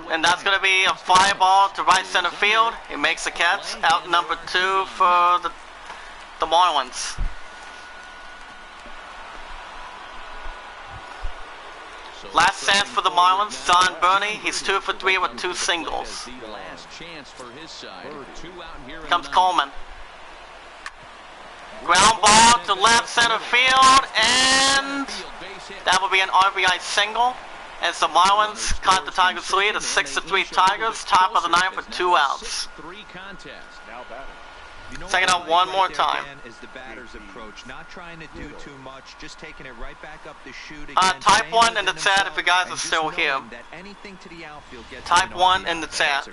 And that's going to be a fly ball to right center field. He makes the catch. Out number 2 for the Marlins. Last chance for the Marlins, John Burney. He's 2 for 3 with 2 singles. Comes Coleman. Ground ball to left center field, and that will be an RBI single. As the Marlins caught the Tigers' lead, a 6-3 Tigers, top of the ninth with 2 outs. Second out one more time. As the batter's approach, not trying to do too much, just taking it right back up the chute. Type 1 in the chat if you guys are still here. Type 1 in the chat.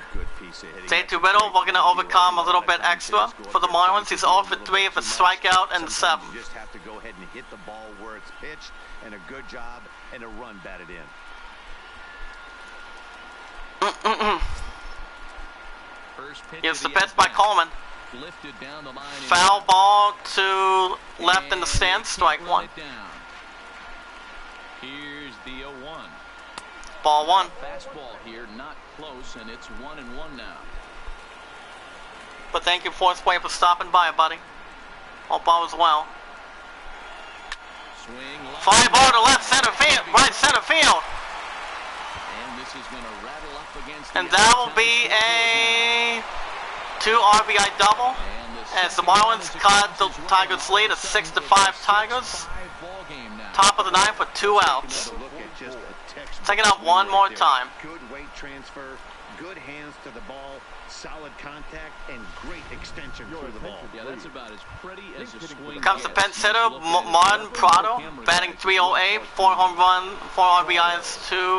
Say to Riddle, we're going to overcome a little bit extra for the Marlins. He's 0 for 3 with a strikeout and 7. You just have to go ahead and hit the ball where it's pitched, and a good job and a run batted in. Here's the pitch by Coleman. Foul ball to left in the stands, strike 1. Here's the 0-1. Ball 1. Fastball here, not close, and it's 1-1 now. But thank you, Force Way, for stopping by, buddy. Hope all is well. Fly ball to left center field, right center field. And this is going to rattle up against and that will be a 2 RBI double. As the Marlins cut the Tigers' lead, a 6-5 Tigers. Top of the ninth with 2 outs. Taking out one more time. Good weight transfer, good hands to the ball, solid contact, and great extension through the ball. Yeah, that's about as pretty as a swing. Comes the Penn hitter, Martin Prado, batting .308, 4 home runs, 4 RBIs, 2